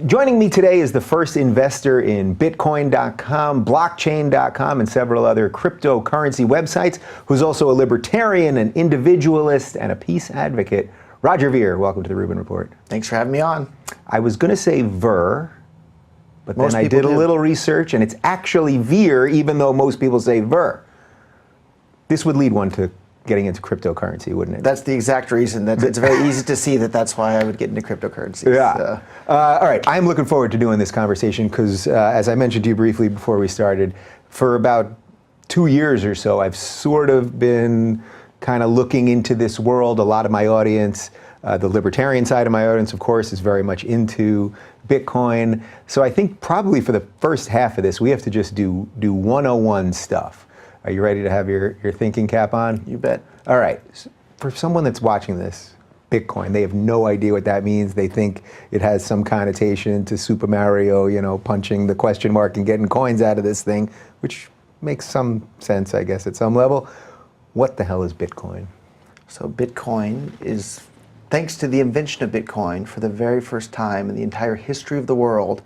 Joining me today is the first investor in Bitcoin.com, Blockchain.com, and several other cryptocurrency websites, who's also a libertarian, an individualist, and a peace advocate. Roger Ver, welcome to the Rubin Report. Thanks for having me on. I was going to say Ver, but Most then I did a do. little research, and it's actually Veer, even though most people say Ver. This would lead one to getting into cryptocurrency, wouldn't it? That's the exact reason. It's very easy to see that that's why I would get into cryptocurrencies. Yeah. All right, I'm looking forward to doing this conversation because, as I mentioned to you briefly before we started, for about 2 years or so, I've sort of been kind of looking into this world. A lot of my audience, the libertarian side of my audience, of course, is very much into Bitcoin. So I think probably for the first half of this, we have to just do 101 stuff. Are you ready to have your thinking cap on? You bet. All right. For someone that's watching this, Bitcoin, they have no idea what that means. They think it has some connotation to Super Mario, you know, punching the question mark and getting coins out of this thing, which makes some sense, I guess, at some level. What the hell is Bitcoin? So Bitcoin is, thanks to the invention of Bitcoin, for the very first time in the entire history of the world,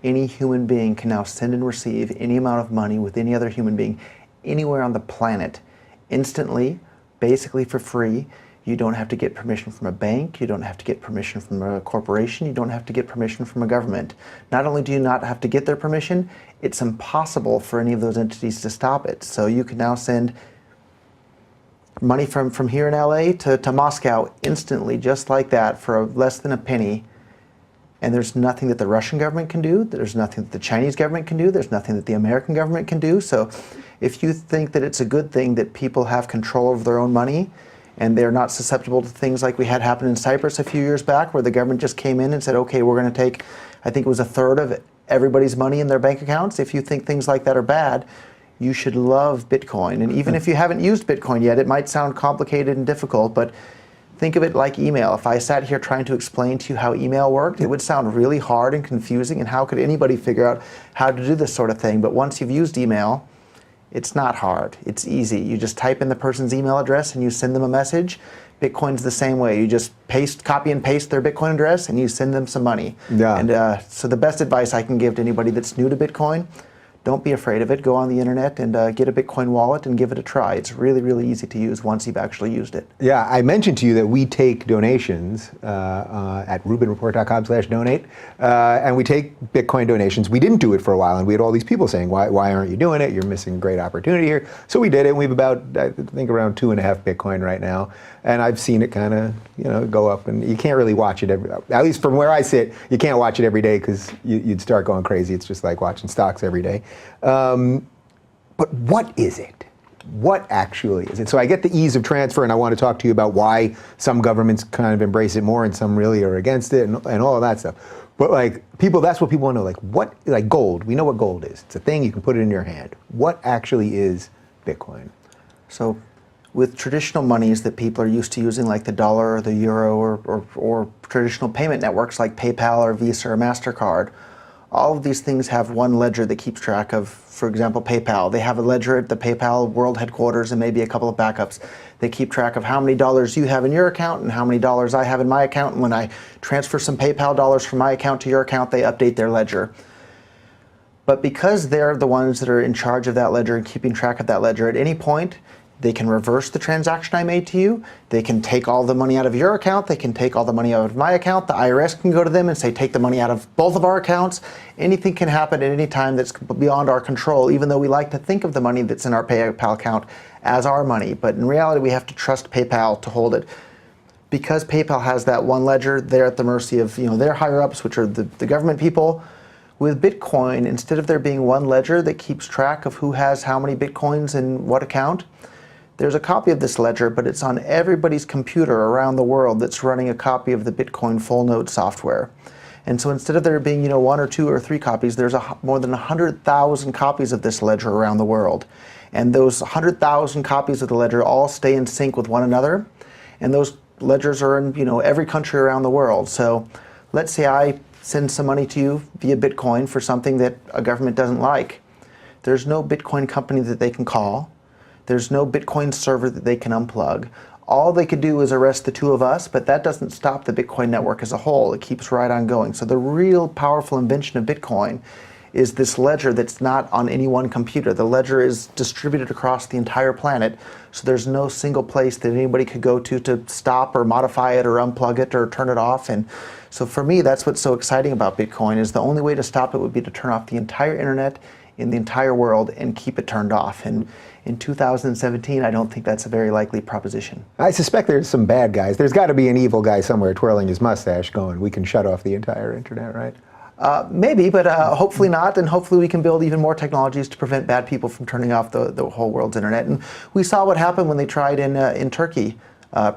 any human being can now send and receive any amount of money with any other human being anywhere on the planet instantly, basically for free. You don't have to get permission from a bank, you don't have to get permission from a corporation, you don't have to get permission from a government. Not only do you not have to get their permission, it's impossible for any of those entities to stop it. So you can now send money from here in LA to Moscow instantly, just like that, for less than a penny. And there's nothing that the Russian government can do, there's nothing that the Chinese government can do, there's nothing that the American government can do. So if you think that it's a good thing that people have control over their own money and they're not susceptible to things like we had happen in Cyprus a few years back, where the government just came in and said, okay, we're going to take, I think it was 1/3 of everybody's money in their bank accounts. If you think things like that are bad, you should love Bitcoin. And even if you haven't used Bitcoin yet, it might sound complicated and difficult, but think of it like email. If I sat here trying to explain to you how email worked, it would sound really hard and confusing, and how could anybody figure out how to do this sort of thing? But once you've used email, it's not hard. It's easy. You just type in the person's email address and you send them a message. Bitcoin's the same way. You just copy and paste their Bitcoin address and you send them some money. Yeah. And so the best advice I can give to anybody that's new to Bitcoin, don't be afraid of it. Go on the internet and get a Bitcoin wallet and give it a try. It's really, really easy to use once you've actually used it. Yeah, I mentioned to you that we take donations at rubinreport.com/donate, and we take Bitcoin donations. We didn't do it for a while, and we had all these people saying, why aren't you doing it? You're missing a great opportunity here. So we did it, and we've about, I think, around 2.5 Bitcoin right now. And I've seen it kind of, you know, go up, and you can't really watch it at least from where I sit, you can't watch it every day because you'd start going crazy. It's just like watching stocks every day. But what is it? What actually is it? So I get the ease of transfer, and I want to talk to you about why some governments kind of embrace it more and some really are against it, and all of that stuff. But like people, that's what people want to know. Like what, like gold, we know what gold is. It's a thing, you can put it in your hand. What actually is Bitcoin? So with traditional monies that people are used to using, like the dollar or the euro or traditional payment networks like PayPal or Visa or MasterCard, all of these things have one ledger that keeps track of, for example, PayPal. They have a ledger at the PayPal world headquarters and maybe a couple of backups. They keep track of how many dollars you have in your account and how many dollars I have in my account. And when I transfer some PayPal dollars from my account to your account, they update their ledger. But because they're the ones that are in charge of that ledger and keeping track of that ledger, at any point, they can reverse the transaction I made to you. They can take all the money out of your account. They can take all the money out of my account. The IRS can go to them and say, take the money out of both of our accounts. Anything can happen at any time that's beyond our control, even though we like to think of the money that's in our PayPal account as our money. But in reality, we have to trust PayPal to hold it. Because PayPal has that one ledger, they're at the mercy of, you know, their higher-ups, which are the government people. With Bitcoin, instead of there being one ledger that keeps track of who has how many Bitcoins in what account, there's a copy of this ledger, but it's on everybody's computer around the world that's running a copy of the Bitcoin full node software. And so instead of there being, you know, 1 or 2 or 3 copies, there's more than 100,000 copies of this ledger around the world. And those 100,000 copies of the ledger all stay in sync with one another. And those ledgers are in, you know, every country around the world. So let's say I send some money to you via Bitcoin for something that a government doesn't like. There's no Bitcoin company that they can call. There's no Bitcoin server that they can unplug. All they could do is arrest the two of us, but that doesn't stop the Bitcoin network as a whole. It keeps right on going. So the real powerful invention of Bitcoin is this ledger that's not on any one computer. The ledger is distributed across the entire planet, so there's no single place that anybody could go to stop or modify it or unplug it or turn it off. And so for me, that's what's so exciting about Bitcoin, is the only way to stop it would be to turn off the entire internet in the entire world and keep it turned off. And in 2017, I don't think that's a very likely proposition. I suspect there's some bad guys. There's got to be an evil guy somewhere twirling his mustache going, we can shut off the entire internet, right? Maybe, but hopefully not, and hopefully we can build even more technologies to prevent bad people from turning off the whole world's internet. And we saw what happened when they tried in Turkey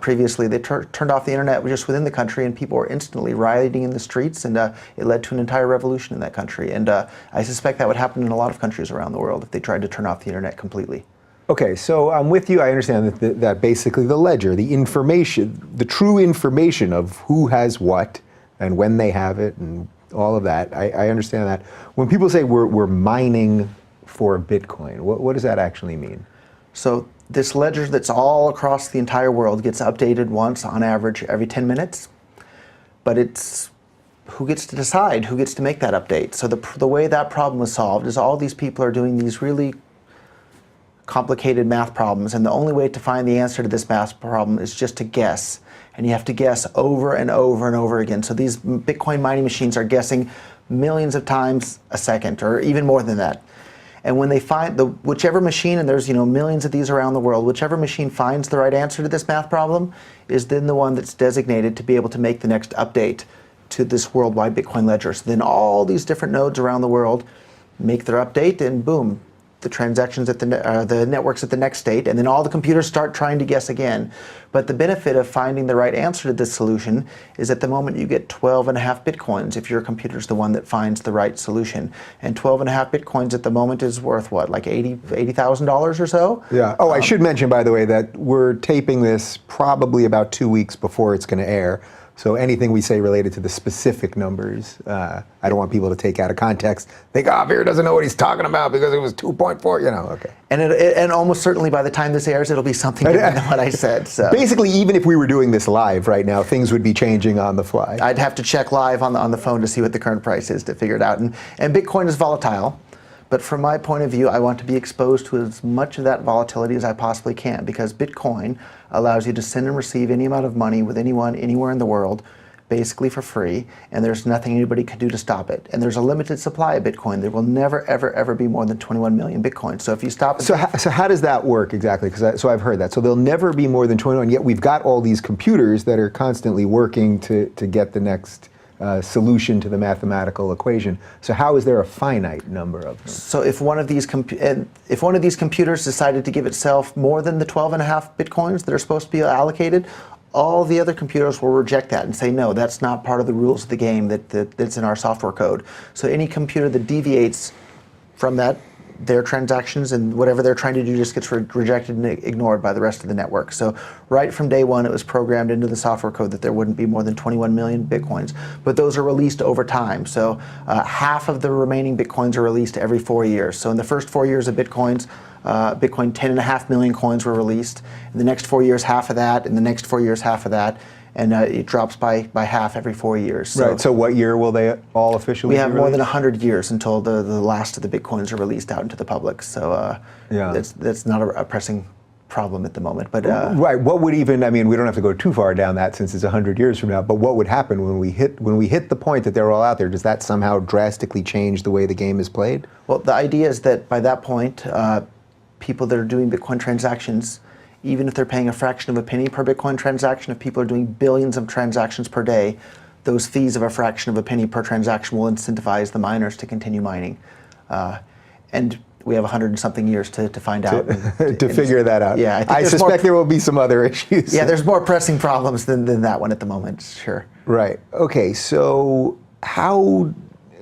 previously. They turned off the internet just within the country, and people were instantly rioting in the streets, and it led to an entire revolution in that country. And I suspect that would happen in a lot of countries around the world if they tried to turn off the internet completely. Okay, so I'm with you. I understand that basically the ledger, the information, the true information of who has what and when they have it and all of that, I understand that. When people say we're mining for Bitcoin, what does that actually mean? So this ledger that's all across the entire world gets updated once on average every 10 minutes, but it's who gets to decide, who gets to make that update. So the way that problem is solved is all these people are doing these really complicated math problems, and the only way to find the answer to this math problem is just to guess. And you have to guess over and over and over again. So these Bitcoin mining machines are guessing millions of times a second, or even more than that. And when they find whichever machine, and there's millions of these around the world, whichever machine finds the right answer to this math problem is then the one that's designated to be able to make the next update to this worldwide Bitcoin ledger. So then all these different nodes around the world make their update, and boom, the transactions at the networks at the next state, and then all the computers start trying to guess again. But the benefit of finding the right answer to this solution is at the moment you get 12.5 Bitcoins if your computer's the one that finds the right solution. And 12.5 Bitcoins at the moment is worth what, like $80,000 or so? Yeah. Oh, I should mention, by the way, that we're taping this probably about 2 weeks before it's going to air. So anything we say related to the specific numbers, I don't want people to take out of context. Think, Veer doesn't know what he's talking about because it was 2.4, okay. And almost certainly by the time this airs, it'll be something different than what I said. So basically, even if we were doing this live right now, things would be changing on the fly. I'd have to check live on the phone to see what the current price is to figure it out. And Bitcoin is volatile. But from my point of view, I want to be exposed to as much of that volatility as I possibly can, because Bitcoin allows you to send and receive any amount of money with anyone, anywhere in the world, basically for free, and there's nothing anybody can do to stop it. And there's a limited supply of Bitcoin. There will never, ever, ever be more than 21 million Bitcoins. So if you stop... So how does that work exactly? So I've heard that. So there'll never be more than 21, yet we've got all these computers that are constantly working to get the next solution to the mathematical equation. So how is there a finite number of them? So if one of these computers decided to give itself more than the 12.5 Bitcoins that are supposed to be allocated, all the other computers will reject that and say, no, that's not part of the rules of the game that's in our software code. So any computer that deviates from that, their transactions and whatever they're trying to do just gets rejected and ignored by the rest of the network. So right from day one, it was programmed into the software code that there wouldn't be more than 21 million Bitcoins. But those are released over time. So half of the remaining Bitcoins are released every 4 years. So in the first 4 years of Bitcoin 10.5 million coins were released. In the next 4 years, half of that. In the next 4 years, half of that. And it drops by half every 4 years. So right, so what year will they all officially be released? We have more than 100 100 years until the last of the Bitcoins are released out into the public. So that's not a pressing problem at the moment. But right, what would even, I mean, we don't have to go too far down that since it's 100 years from now, but what would happen when we hit the point that they're all out there? Does that somehow drastically change the way the game is played? Well, the idea is that by that point, people that are doing Bitcoin transactions, even if they're paying a fraction of a penny per Bitcoin transaction, if people are doing billions of transactions per day, those fees of a fraction of a penny per transaction will incentivize the miners to continue mining. And we have 100 and something years to find out. To figure that out. Yeah, I suspect there will be some other issues. Yeah, there's more pressing problems than that one at the moment, sure. Right, okay, so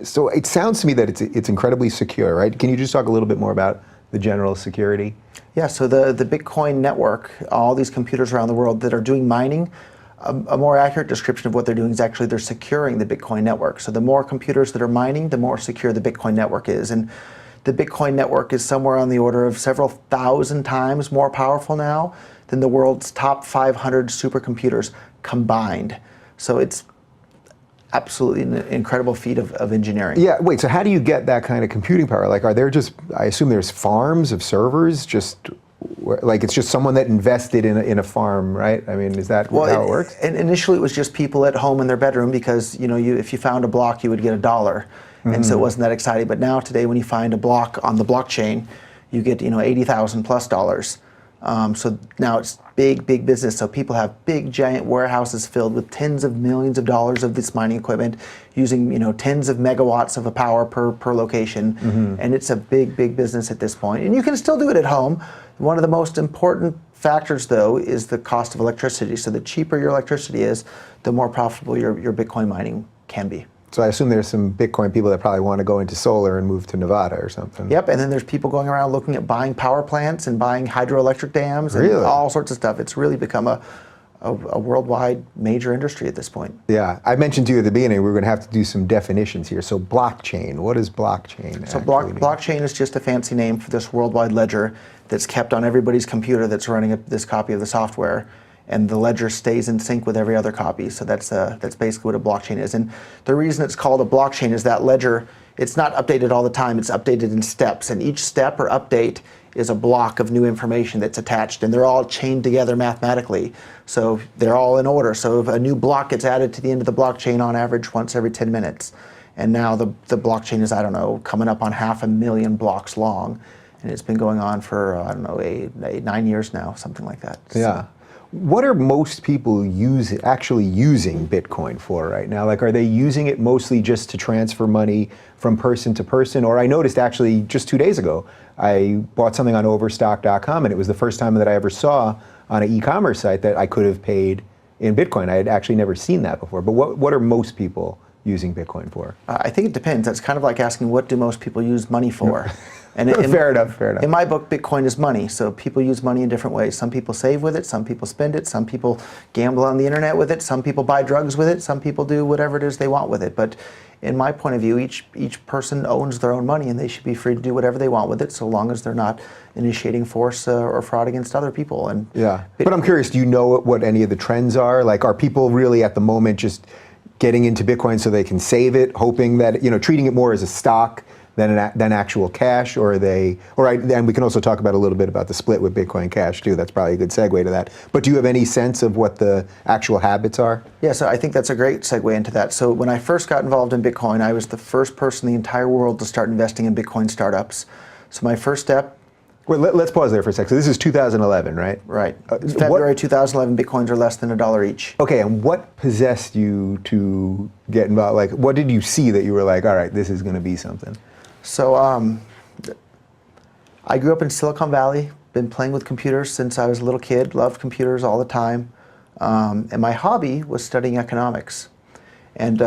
so it sounds to me that it's incredibly secure, right? Can you just talk a little bit more about the general security? Yeah, so the Bitcoin network, all these computers around the world that are doing mining, a more accurate description of what they're doing is actually they're securing the Bitcoin network. So the more computers that are mining, the more secure the Bitcoin network is. And The Bitcoin network is somewhere on the order of several thousand times more powerful now than the world's top 500 supercomputers combined. So it's absolutely an incredible feat of engineering. Yeah, wait, so how do you get that kind of computing power? Like, are there just, I assume there's farms of servers, just, like it's just someone that invested in a farm, right? I mean, is that how it works? And initially it was just people at home in their bedroom because, you know, if you found a block, you would get $1. And so it wasn't that exciting. But now today, when you find a block on the blockchain, you get, you know, $80,000 plus dollars. So now it's big business. So people have big, giant warehouses filled with tens of millions of dollars of this mining equipment, using, you know, tens of megawatts of power per location, and it's a big business at this point. And you can still do it at home. One of the most important factors, though, is the cost of electricity. So the cheaper your electricity is, the more profitable your Bitcoin mining can be. So I assume there's some Bitcoin people that probably want to go into solar and move to Nevada or something. Yep, and then there's people going around looking at buying power plants and buying hydroelectric dams and all sorts of stuff. It's really become a worldwide major industry at this point. Yeah, I mentioned to you at the beginning, we're going to have to do some definitions here. So blockchain, what is blockchain? So blockchain is just a fancy name for this worldwide ledger that's kept on everybody's computer that's running this copy of the software. And the ledger stays in sync with every other copy. So that's basically what a blockchain is. And the reason it's called a blockchain is that ledger, it's not updated all the time, it's updated in steps. And each step or update is a block of new information that's attached, and they're all chained together mathematically. So they're all in order. So if a new block gets added to the end of the blockchain on average once every 10 minutes. And now the blockchain is, I don't know, coming up on 500,000 blocks long. And it's been going on for, I don't know, 9 years now, something like that. Yeah. What are most people actually using Bitcoin for right now? Like, are they using it mostly just to transfer money from person to person? Or I noticed actually just 2 days ago, I bought something on overstock.com, and it was the first time that I ever saw on an e-commerce site that I could have paid in Bitcoin. I had actually never seen that before. But what are most people using Bitcoin for? I think it depends. That's kind of like asking, what do most people use money for? And fair enough. In my book, Bitcoin is money. So people use money in different ways. Some people save with it, some people spend it, some people gamble on the internet with it, some people buy drugs with it, some people do whatever it is they want with it. But in my point of view, each person owns their own money, and they should be free to do whatever they want with it, so long as they're not initiating force or fraud against other people. And yeah, but I'm curious, do you know what any of the trends are? Like, are people really at the moment just getting into Bitcoin so they can save it, hoping that, you know, treating it more as a stock than actual cash, or are they, and we can also talk about a little bit about the split with Bitcoin Cash too. That's probably a good segue to that. But do you have any sense of what the actual habits are? Yeah, so I think that's a great segue into that. So when I first got involved in Bitcoin, I was the first person in the entire world to start investing in Bitcoin startups. So my first step. Wait, let's pause there for a second. So this is 2011, right? Right. February 2011, Bitcoins are less than $1 each. Okay, and what possessed you to get involved? Like, what did you see that you were like, all right, this is going to be something? So I grew up in Silicon Valley, been playing with computers since I was a little kid, loved computers all the time. And my hobby was studying economics. And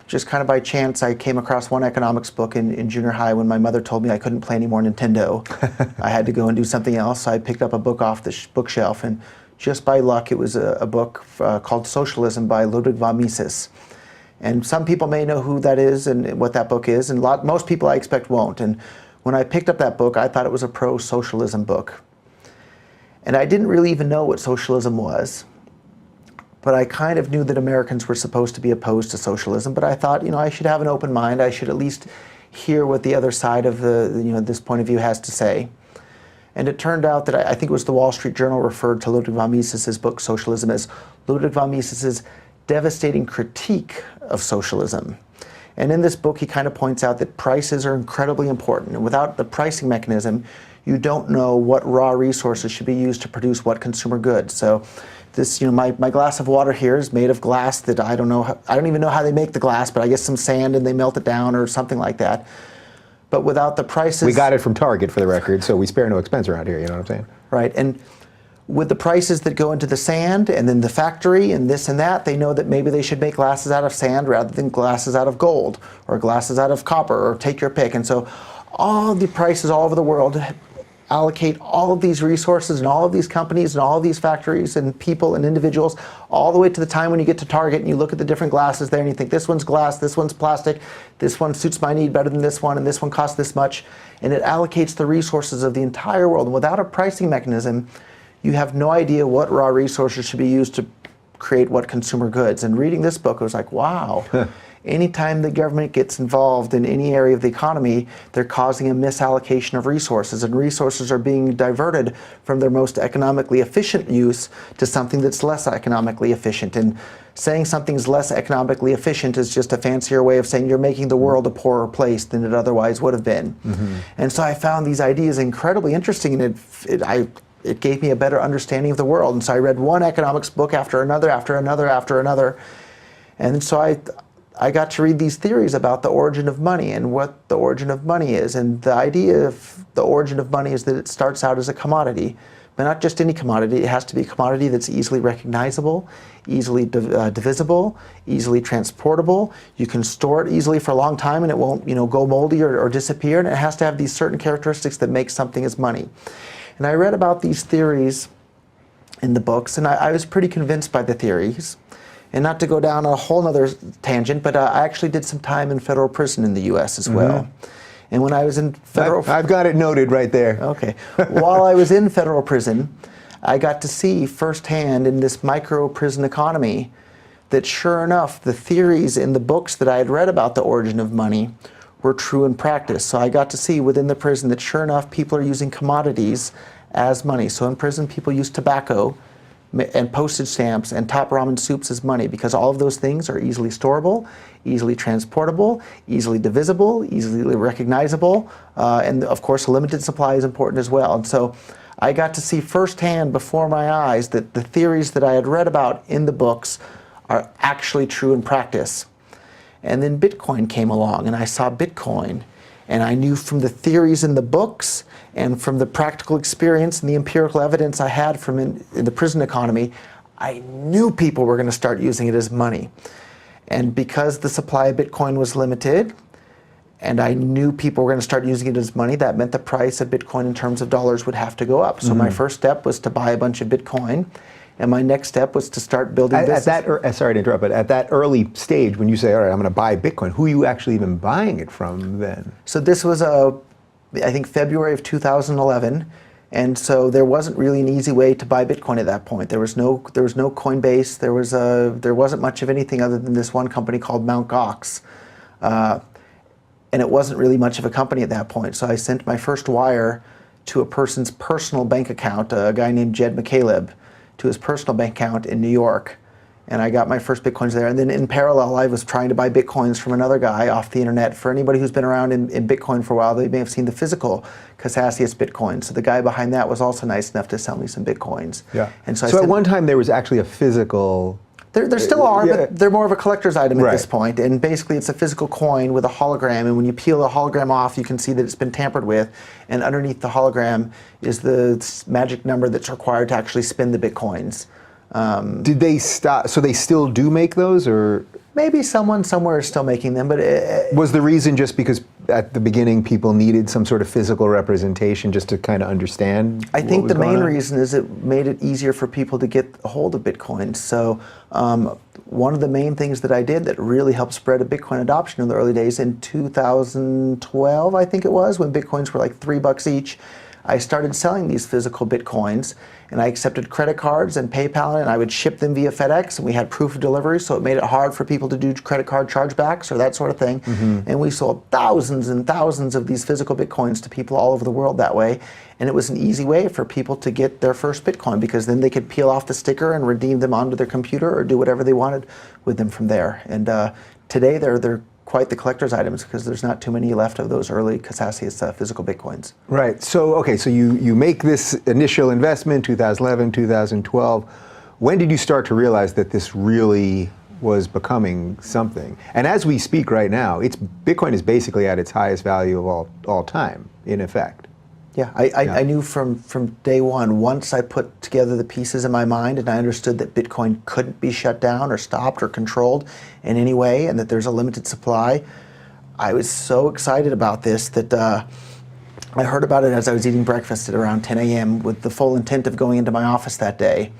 just kind of by chance, I came across one economics book in junior high when my mother told me I couldn't play any more Nintendo. I had to go and do something else. So I picked up a book off the bookshelf, and just by luck, it was a book called Socialism by Ludwig von Mises. And some people may know who that is and what that book is, and most people I expect won't. And when I picked up that book, I thought it was a pro-socialism book. And I didn't really even know what socialism was. But I kind of knew that Americans were supposed to be opposed to socialism, but I thought, you know, I should have an open mind. I should at least hear what the other side of this point of view has to say. And it turned out that I think it was the Wall Street Journal referred to Ludwig von Mises's book, Socialism, as Ludwig von Mises's devastating critique of socialism. And in this book, he kind of points out that prices are incredibly important. And without the pricing mechanism, you don't know what raw resources should be used to produce what consumer goods. So this, you know, my glass of water here is made of glass that I don't even know how they make the glass, but I guess some sand and they melt it down or something like that. But without the prices... We got it from Target, for the record, so we spare no expense around here, you know what I'm saying? Right, and with the prices that go into the sand and then the factory and this and that, they know that maybe they should make glasses out of sand rather than glasses out of gold or glasses out of copper, or take your pick. And so all the prices all over the world allocate all of these resources and all of these companies and all of these factories and people and individuals all the way to the time when you get to Target and you look at the different glasses there and you think this one's glass, this one's plastic, this one suits my need better than this one, and this one costs this much. And it allocates the resources of the entire world. And without a pricing mechanism, you have no idea what raw resources should be used to create what consumer goods. And reading this book, I was like, wow. Anytime the government gets involved in any area of the economy, they're causing a misallocation of resources, and resources are being diverted from their most economically efficient use to something that's less economically efficient. And saying something's less economically efficient is just a fancier way of saying you're making the world a poorer place than it otherwise would have been. And so I found these ideas incredibly interesting, and it gave me a better understanding of the world. And so I read one economics book after another, after another, after another. And so I got to read these theories about the origin of money and what the origin of money is. And the idea of the origin of money is that it starts out as a commodity, but not just any commodity. It has to be a commodity that's easily recognizable, easily divisible, easily transportable. You can store it easily for a long time and it won't, go moldy or disappear. And it has to have these certain characteristics that make something as money. And I read about these theories in the books, and I was pretty convinced by the theories. And not to go down a whole other tangent, but I actually did some time in federal prison in the U.S. as well. And when I was in federal... I've got it noted right there. Okay. While I was in federal prison, I got to see firsthand in this micro-prison economy that sure enough, the theories in the books that I had read about the origin of money were true in practice. So I got to see within the prison that sure enough, people are using commodities as money. So in prison, people use tobacco and postage stamps and top ramen soups as money, because all of those things are easily storable, easily transportable, easily divisible, easily recognizable, and of course a limited supply is important as well. And so I got to see firsthand before my eyes that the theories that I had read about in the books are actually true in practice. And then Bitcoin came along and I saw Bitcoin, and I knew from the theories in the books and from the practical experience and the empirical evidence I had from in the prison economy, I knew people were going to start using it as money. And because the supply of Bitcoin was limited, and I knew people were going to start using it as money, that meant the price of Bitcoin in terms of dollars would have to go up. So my first step was to buy a bunch of Bitcoin, and my next step was to start building business. Sorry to interrupt, but at that early stage when you say, all right, I'm going to buy Bitcoin, who are you actually even buying it from then? So this was I think February of 2011, and so there wasn't really an easy way to buy Bitcoin at that point. There was no Coinbase. There wasn't much of anything other than this one company called Mt. Gox, and it wasn't really much of a company at that point. So I sent my first wire to a person's personal bank account, a guy named Jed McCaleb, to his personal bank account in New York. And I got my first Bitcoins there. And then in parallel, I was trying to buy Bitcoins from another guy off the internet. For anybody who's been around in Bitcoin for a while, they may have seen the physical Cassius Bitcoin. So the guy behind that was also nice enough to sell me some Bitcoins. Yeah. And so at one time there was actually a physical... There still are, yeah. but they're more of a collector's item at Right. this point. And basically it's a physical coin with a hologram. And when you peel the hologram off, you can see that it's been tampered with. And underneath the hologram is the magic number that's required to actually spin the Bitcoins. Did they stop? So they still do make those, or maybe someone somewhere is still making them, but was the reason just because at the beginning people needed some sort of physical representation just to kind of understand? I think the main reason is it made it easier for people to get a hold of Bitcoin. So one of the main things that I did that really helped spread a Bitcoin adoption in the early days, in 2012, I think it was, when Bitcoins were like $3 each, I started selling these physical Bitcoins, and I accepted credit cards and PayPal, and I would ship them via FedEx, and we had proof of delivery, so it made it hard for people to do credit card chargebacks or that sort of thing. And we sold thousands and thousands of these physical Bitcoins to people all over the world that way. And it was an easy way for people to get their first Bitcoin, because then they could peel off the sticker and redeem them onto their computer or do whatever they wanted with them from there. And today they're quite the collector's items, because there's not too many left of those early Cassius physical Bitcoins. Right. So, okay, so you make this initial investment, 2011, 2012. When did you start to realize that this really was becoming something? And as we speak right now, Bitcoin is basically at its highest value of all time, in effect. Yeah, I knew from day one, once I put together the pieces in my mind and I understood that Bitcoin couldn't be shut down or stopped or controlled in any way, and that there's a limited supply, I was so excited about this that I heard about it as I was eating breakfast at around 10 a.m. with the full intent of going into my office that day.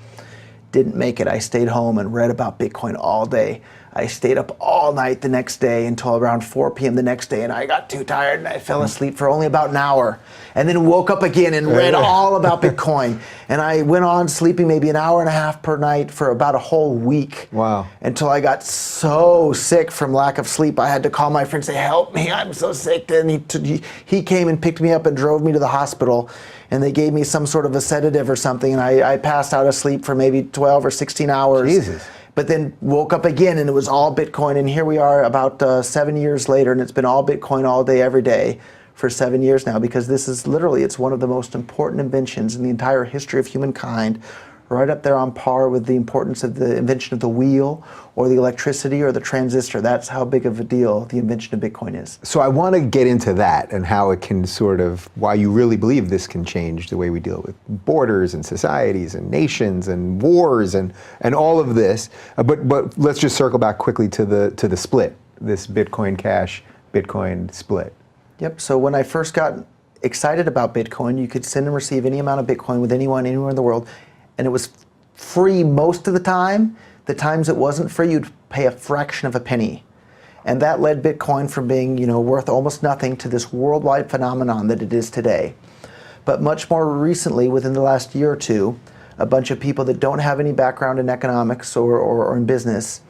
Didn't make it. I stayed home and read about Bitcoin all day. I stayed up all night the next day until around 4 p.m. the next day, and I got too tired and I fell asleep for only about an hour, and then woke up again and read all about Bitcoin. And I went on sleeping maybe an hour and a half per night for about a whole week. Wow. Until I got so sick from lack of sleep, I had to call my friend and say, help me, I'm so sick. And he came and picked me up and drove me to the hospital. And they gave me some sort of a sedative or something, and I passed out asleep for maybe 12 or 16 hours. Jesus. But then woke up again, and it was all Bitcoin. And here we are about 7 years later, and it's been all Bitcoin all day, every day for 7 years now, because this is literally, it's one of the most important inventions in the entire history of humankind, right up there on par with the importance of the invention of the wheel or the electricity or the transistor. That's how big of a deal the invention of Bitcoin is. So I want to get into that and how it can sort of, why you really believe this can change the way we deal with borders and societies and nations and wars and all of this. But let's just circle back quickly to the split, this Bitcoin Cash, Bitcoin split. Yep, so when I first got excited about Bitcoin, you could send and receive any amount of Bitcoin with anyone, anywhere in the world, and it was free most of the time. The times it wasn't free, you'd pay a fraction of a penny. And that led Bitcoin from being, worth almost nothing to this worldwide phenomenon that it is today. But much more recently, within the last year or two, a bunch of people that don't have any background in economics or in business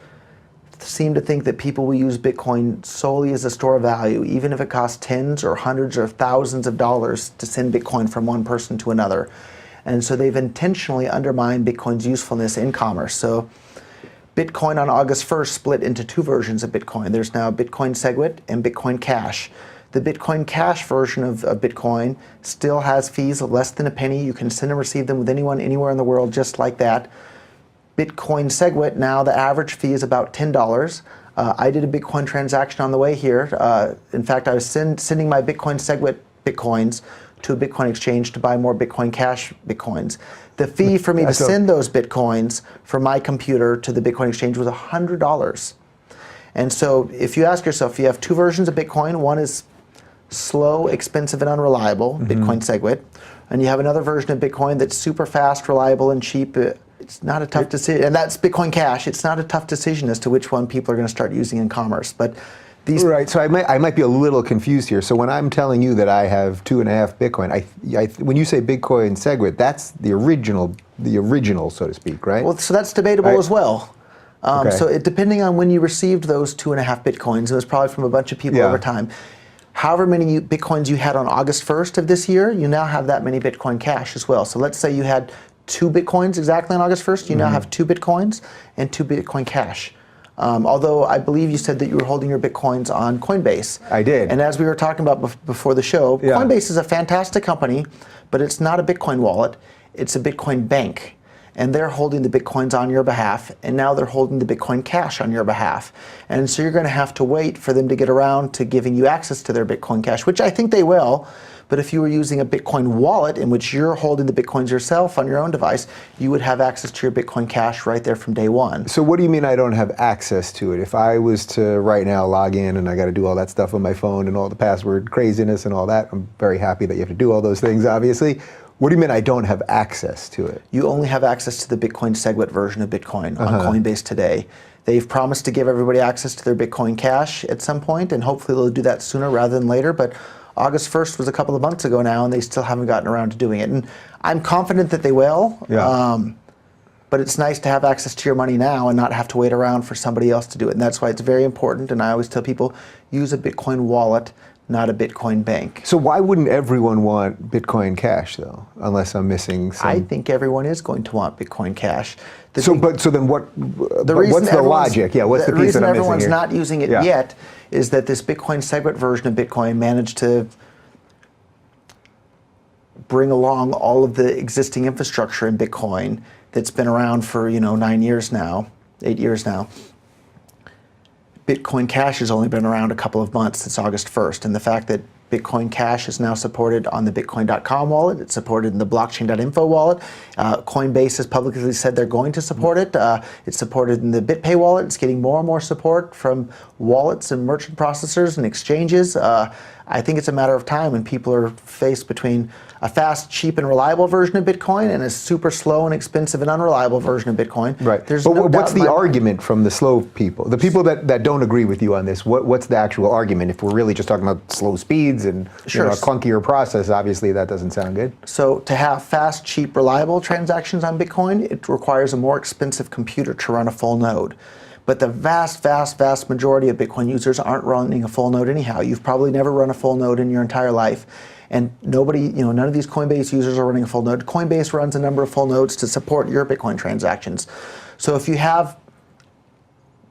seem to think that people will use Bitcoin solely as a store of value, even if it costs tens or hundreds or thousands of dollars to send Bitcoin from one person to another. And so they've intentionally undermined Bitcoin's usefulness in commerce. So Bitcoin on August 1st split into two versions of Bitcoin. There's now Bitcoin Segwit and Bitcoin Cash. The Bitcoin Cash version of Bitcoin still has fees of less than a penny. You can send and receive them with anyone, anywhere in the world, just like that. Bitcoin Segwit, now the average fee is about $10. I did a Bitcoin transaction on the way here. In fact, I was sending my Bitcoin Segwit Bitcoins to a Bitcoin exchange to buy more Bitcoin Cash Bitcoins. The fee for me to send those Bitcoins from my computer to the Bitcoin exchange was $100. And so if you ask yourself, you have two versions of Bitcoin. One is slow, expensive, and unreliable, Bitcoin Segwit. And you have another version of Bitcoin that's super fast, reliable, and cheap. It's not a tough decision. And that's Bitcoin Cash. It's not a tough decision as to which one people are going to start using in commerce. But right, so I might be a little confused here. So when I'm telling you that I have 2.5 Bitcoin, when you say Bitcoin Segwit, that's the original, so to speak, right? Well, so that's debatable as well. Okay. So depending on when you received those 2.5 Bitcoins, it was probably from a bunch of people over time. However many Bitcoins you had on August 1st of this year, you now have that many Bitcoin Cash as well. So let's say you had 2 Bitcoins exactly on August 1st, you now have 2 Bitcoins and 2 Bitcoin Cash. Although I believe you said that you were holding your Bitcoins on Coinbase. I did. And as we were talking about before the show, Coinbase is a fantastic company, but it's not a Bitcoin wallet. It's a Bitcoin bank. And they're holding the Bitcoins on your behalf, and now they're holding the Bitcoin Cash on your behalf. And so you're going to have to wait for them to get around to giving you access to their Bitcoin Cash, which I think they will. But if you were using a Bitcoin wallet in which you're holding the Bitcoins yourself on your own device, you would have access to your Bitcoin Cash right there from day one. So what do you mean I don't have access to it? If I was to right now log in and I got to do all that stuff on my phone and all the password craziness and all that, I'm very happy that you have to do all those things, obviously. What do you mean I don't have access to it? You only have access to the Bitcoin Segwit version of Bitcoin on Coinbase today. They've promised to give everybody access to their Bitcoin Cash at some point, and hopefully they'll do that sooner rather than later. But August 1st was a couple of months ago now, and they still haven't gotten around to doing it. And I'm confident that they will. But it's nice to have access to your money now and not have to wait around for somebody else to do it. And that's why it's very important. And I always tell people, use a Bitcoin wallet, not a Bitcoin bank. So why wouldn't everyone want Bitcoin Cash, though, unless I'm missing some? I think everyone is going to want Bitcoin Cash. So then what? What's the logic? Yeah, what's the piece that I'm missing here? The reason everyone's not using it yet is that this Bitcoin Segwit version of Bitcoin managed to bring along all of the existing infrastructure in Bitcoin that's been around for 8 years now. Bitcoin Cash has only been around a couple of months since August 1st, and the fact that Bitcoin Cash is now supported on the Bitcoin.com wallet, it's supported in the blockchain.info wallet. Coinbase has publicly said they're going to support it. It's supported in the BitPay wallet. It's getting more and more support from wallets and merchant processors and exchanges. I think it's a matter of time when people are faced between a fast, cheap, and reliable version of Bitcoin and a super slow and expensive and unreliable version of Bitcoin. Right. There's but no what's doubt in the my mind. argument from the slow people, the people that don't agree with you on this? What's the actual argument? If we're really just talking about slow speeds and Sure. a clunkier process, obviously that doesn't sound good. So to have fast, cheap, reliable transactions on Bitcoin, it requires a more expensive computer to run a full node. But the vast, vast, vast majority of Bitcoin users aren't running a full node anyhow. You've probably never run a full node in your entire life. And nobody, none of these Coinbase users are running a full node. Coinbase runs a number of full nodes to support your Bitcoin transactions. So if you have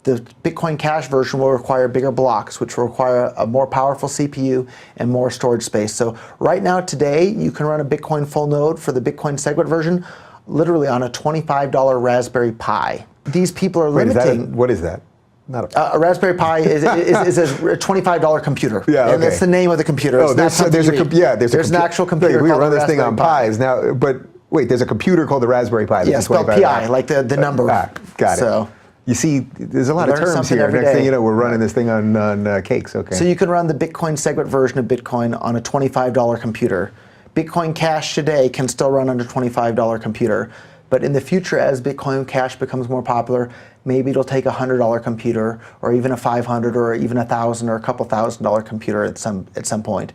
the Bitcoin Cash version will require bigger blocks, which will require a more powerful CPU and more storage space. So right now, today, you can run a Bitcoin full node for the Bitcoin SegWit version literally on a $25 Raspberry Pi. These people are limiting. What is that? Not a Raspberry Pi is a $25 computer. Yeah, okay. And that's the name of the computer. Oh, there's an actual computer. Wait, we called run this thing Raspberry on Pi. Pies now, but wait, there's a computer called the Raspberry Pi. Yeah, spelled PI, like the number. Got it. So, you see, there's a lot of learn terms something here. every Next thing day. you know, we're running this thing on cakes. Okay. So you can run the Bitcoin SegWit version of Bitcoin on a $25 computer. Bitcoin Cash today can still run on a $25 computer. But in the future, as Bitcoin Cash becomes more popular, maybe it'll take a $100 computer, or even a $500, or even a $1,000 or a couple $1,000 computer at some point.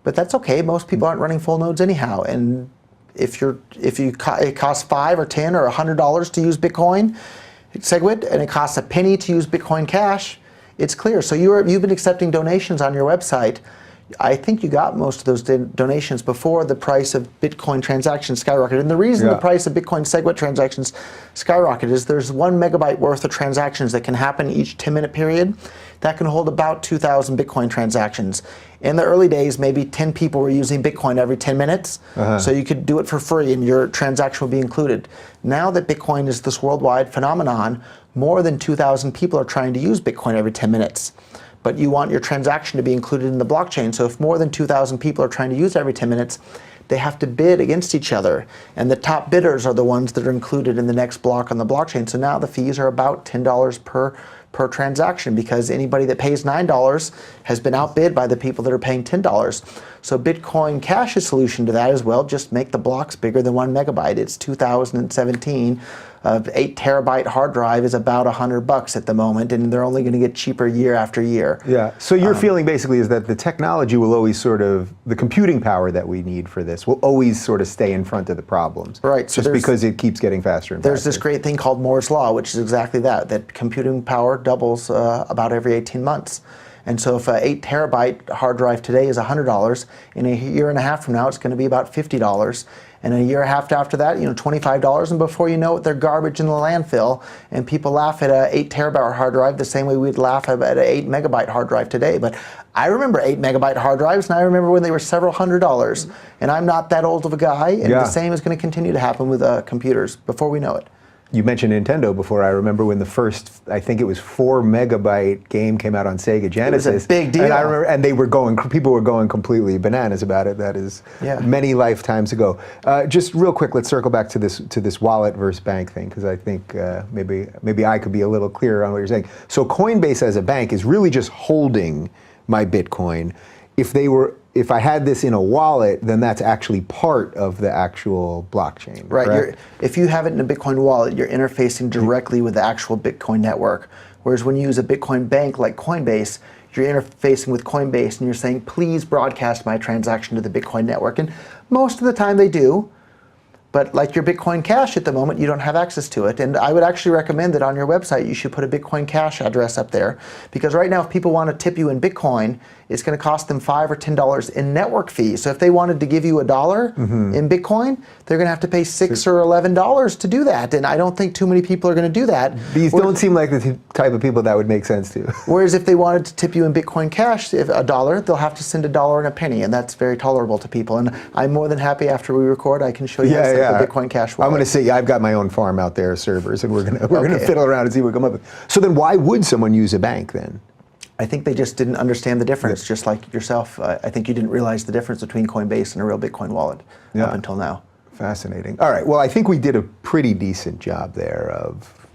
But that's okay. Most people aren't running full nodes anyhow. And it costs $5 or $10 or $100 to use Bitcoin SegWit, and it costs a penny to use Bitcoin Cash, it's clear. So you've been accepting donations on your website. I think you got most of those donations before the price of Bitcoin transactions skyrocketed. And the reason the price of Bitcoin SegWit transactions skyrocketed is there's 1 megabyte worth of transactions that can happen each 10-minute period. That can hold about 2,000 Bitcoin transactions. In the early days, maybe 10 people were using Bitcoin every 10 minutes, so you could do it for free and your transaction would be included. Now that Bitcoin is this worldwide phenomenon, more than 2,000 people are trying to use Bitcoin every 10 minutes. But you want your transaction to be included in the blockchain. So if more than 2,000 people are trying to use it every 10 minutes, they have to bid against each other. And the top bidders are the ones that are included in the next block on the blockchain. So now the fees are about $10 per transaction, because anybody that pays $9 has been outbid by the people that are paying $10. So Bitcoin Cash's solution to that is, well, just make the blocks bigger than 1 megabyte. It's 2017. 8 terabyte hard drive is about $100 at the moment, and they're only going to get cheaper year after year. Yeah. So your feeling basically is that the technology will always the computing power that we need for this will always sort of stay in front of the problems. Right. So just because it keeps getting faster and faster. There's this great thing called Moore's Law, which is exactly that computing power doubles about every 18 months. And so if an 8 terabyte hard drive today is $100, in a year and a half from now, it's going to be about $50. And a year and a half after that, $25. And before you know it, they're garbage in the landfill. And people laugh at an 8 terabyte hard drive the same way we'd laugh at an 8 megabyte hard drive today. But I remember 8 megabyte hard drives, and I remember when they were several $100s. And I'm not that old of a guy, and the same is going to continue to happen with computers before we know it. You mentioned Nintendo before. I remember when the first, I think it was 4 megabyte game came out on Sega Genesis. It was a big deal. And I remember, and people were going completely bananas about it. That is many lifetimes ago. Just real quick, let's circle back to this wallet versus bank thing, because I think maybe I could be a little clearer on what you're saying. So Coinbase as a bank is really just holding my Bitcoin. If I had this in a wallet, then that's actually part of the actual blockchain. Right. If you have it in a Bitcoin wallet, you're interfacing directly with the actual Bitcoin network. Whereas when you use a Bitcoin bank like Coinbase, you're interfacing with Coinbase and you're saying, please broadcast my transaction to the Bitcoin network. And most of the time they do. But like your Bitcoin Cash at the moment, you don't have access to it. And I would actually recommend that on your website, you should put a Bitcoin Cash address up there. Because right now, if people want to tip you in Bitcoin, it's going to cost them $5 or $10 in network fees. So if they wanted to give you $1 in Bitcoin, they're going to have to pay $6 or $11 to do that. And I don't think too many people are going to do that. These don't seem like the type of people that would make sense to. Whereas if they wanted to tip you in Bitcoin Cash, if $1, they'll have to send $1 and a penny. And that's very tolerable to people. And I'm more than happy after we record, I can show you how to set the Bitcoin Cash wallet. I'm going to say, I've got my own farm out there, servers, and we're going to fiddle around and see what we come up with. So then why would someone use a bank then? I think they just didn't understand the difference, just like yourself. I think you didn't realize the difference between Coinbase and a real Bitcoin wallet up until now. Fascinating. All right, well, I think we did a pretty decent job there of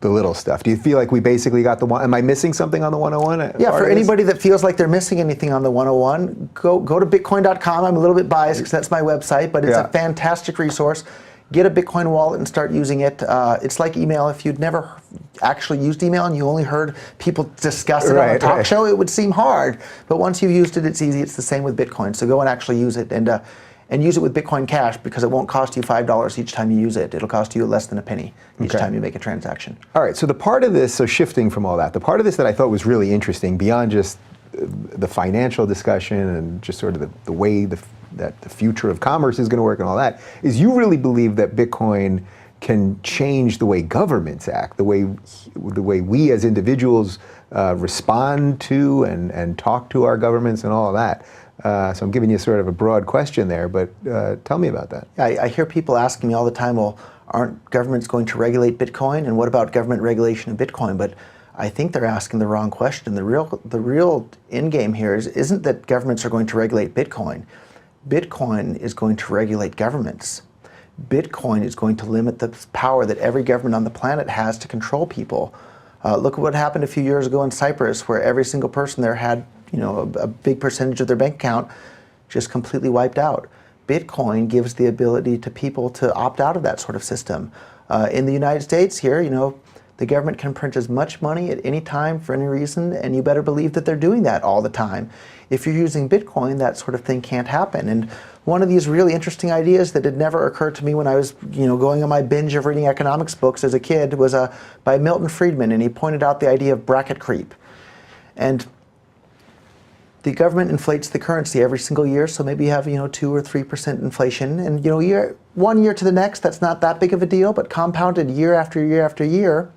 the little stuff? Do you feel like we basically got the one? Am I missing something on the 101? Yeah, for anybody that feels like they're missing anything on the 101, go to bitcoin.com. I'm a little bit biased because that's my website, but it's a fantastic resource. Get a Bitcoin wallet and start using it. It's like email. If you'd never actually used email and you only heard people discuss it on a talk show, it would seem hard. But once you've used it, it's easy. It's the same with Bitcoin. So go and actually use it, and use it with Bitcoin Cash, because it won't cost you $5 each time you use it. It'll cost you less than a penny each time you make a transaction. All right, so the part of this, so shifting from all that, the part of this that I thought was really interesting, beyond just the financial discussion and just sort of the way that the future of commerce is going to work and all that, is you really believe that Bitcoin can change the way governments act, the way we as individuals respond to and talk to our governments and all of that. So I'm giving you sort of a broad question there, but tell me about that. I hear people asking me all the time, well, aren't governments going to regulate Bitcoin? And what about government regulation of Bitcoin? But I think they're asking the wrong question. The real end game here isn't that governments are going to regulate Bitcoin. Bitcoin is going to regulate governments. Bitcoin is going to limit the power that every government on the planet has to control people. Look at what happened a few years ago in Cyprus, where every single person there had a big percentage of their bank account just completely wiped out. Bitcoin gives the ability to people to opt out of that sort of system. In the United States here, the government can print as much money at any time for any reason, and you better believe that they're doing that all the time. If you're using Bitcoin, that sort of thing can't happen. And one of these really interesting ideas that had never occurred to me when I was going on my binge of reading economics books as a kid was by Milton Friedman, and he pointed out the idea of bracket creep. And the government inflates the currency every single year, so maybe you have 2 or 3% inflation, and one year to the next, that's not that big of a deal, but compounded year after year after year,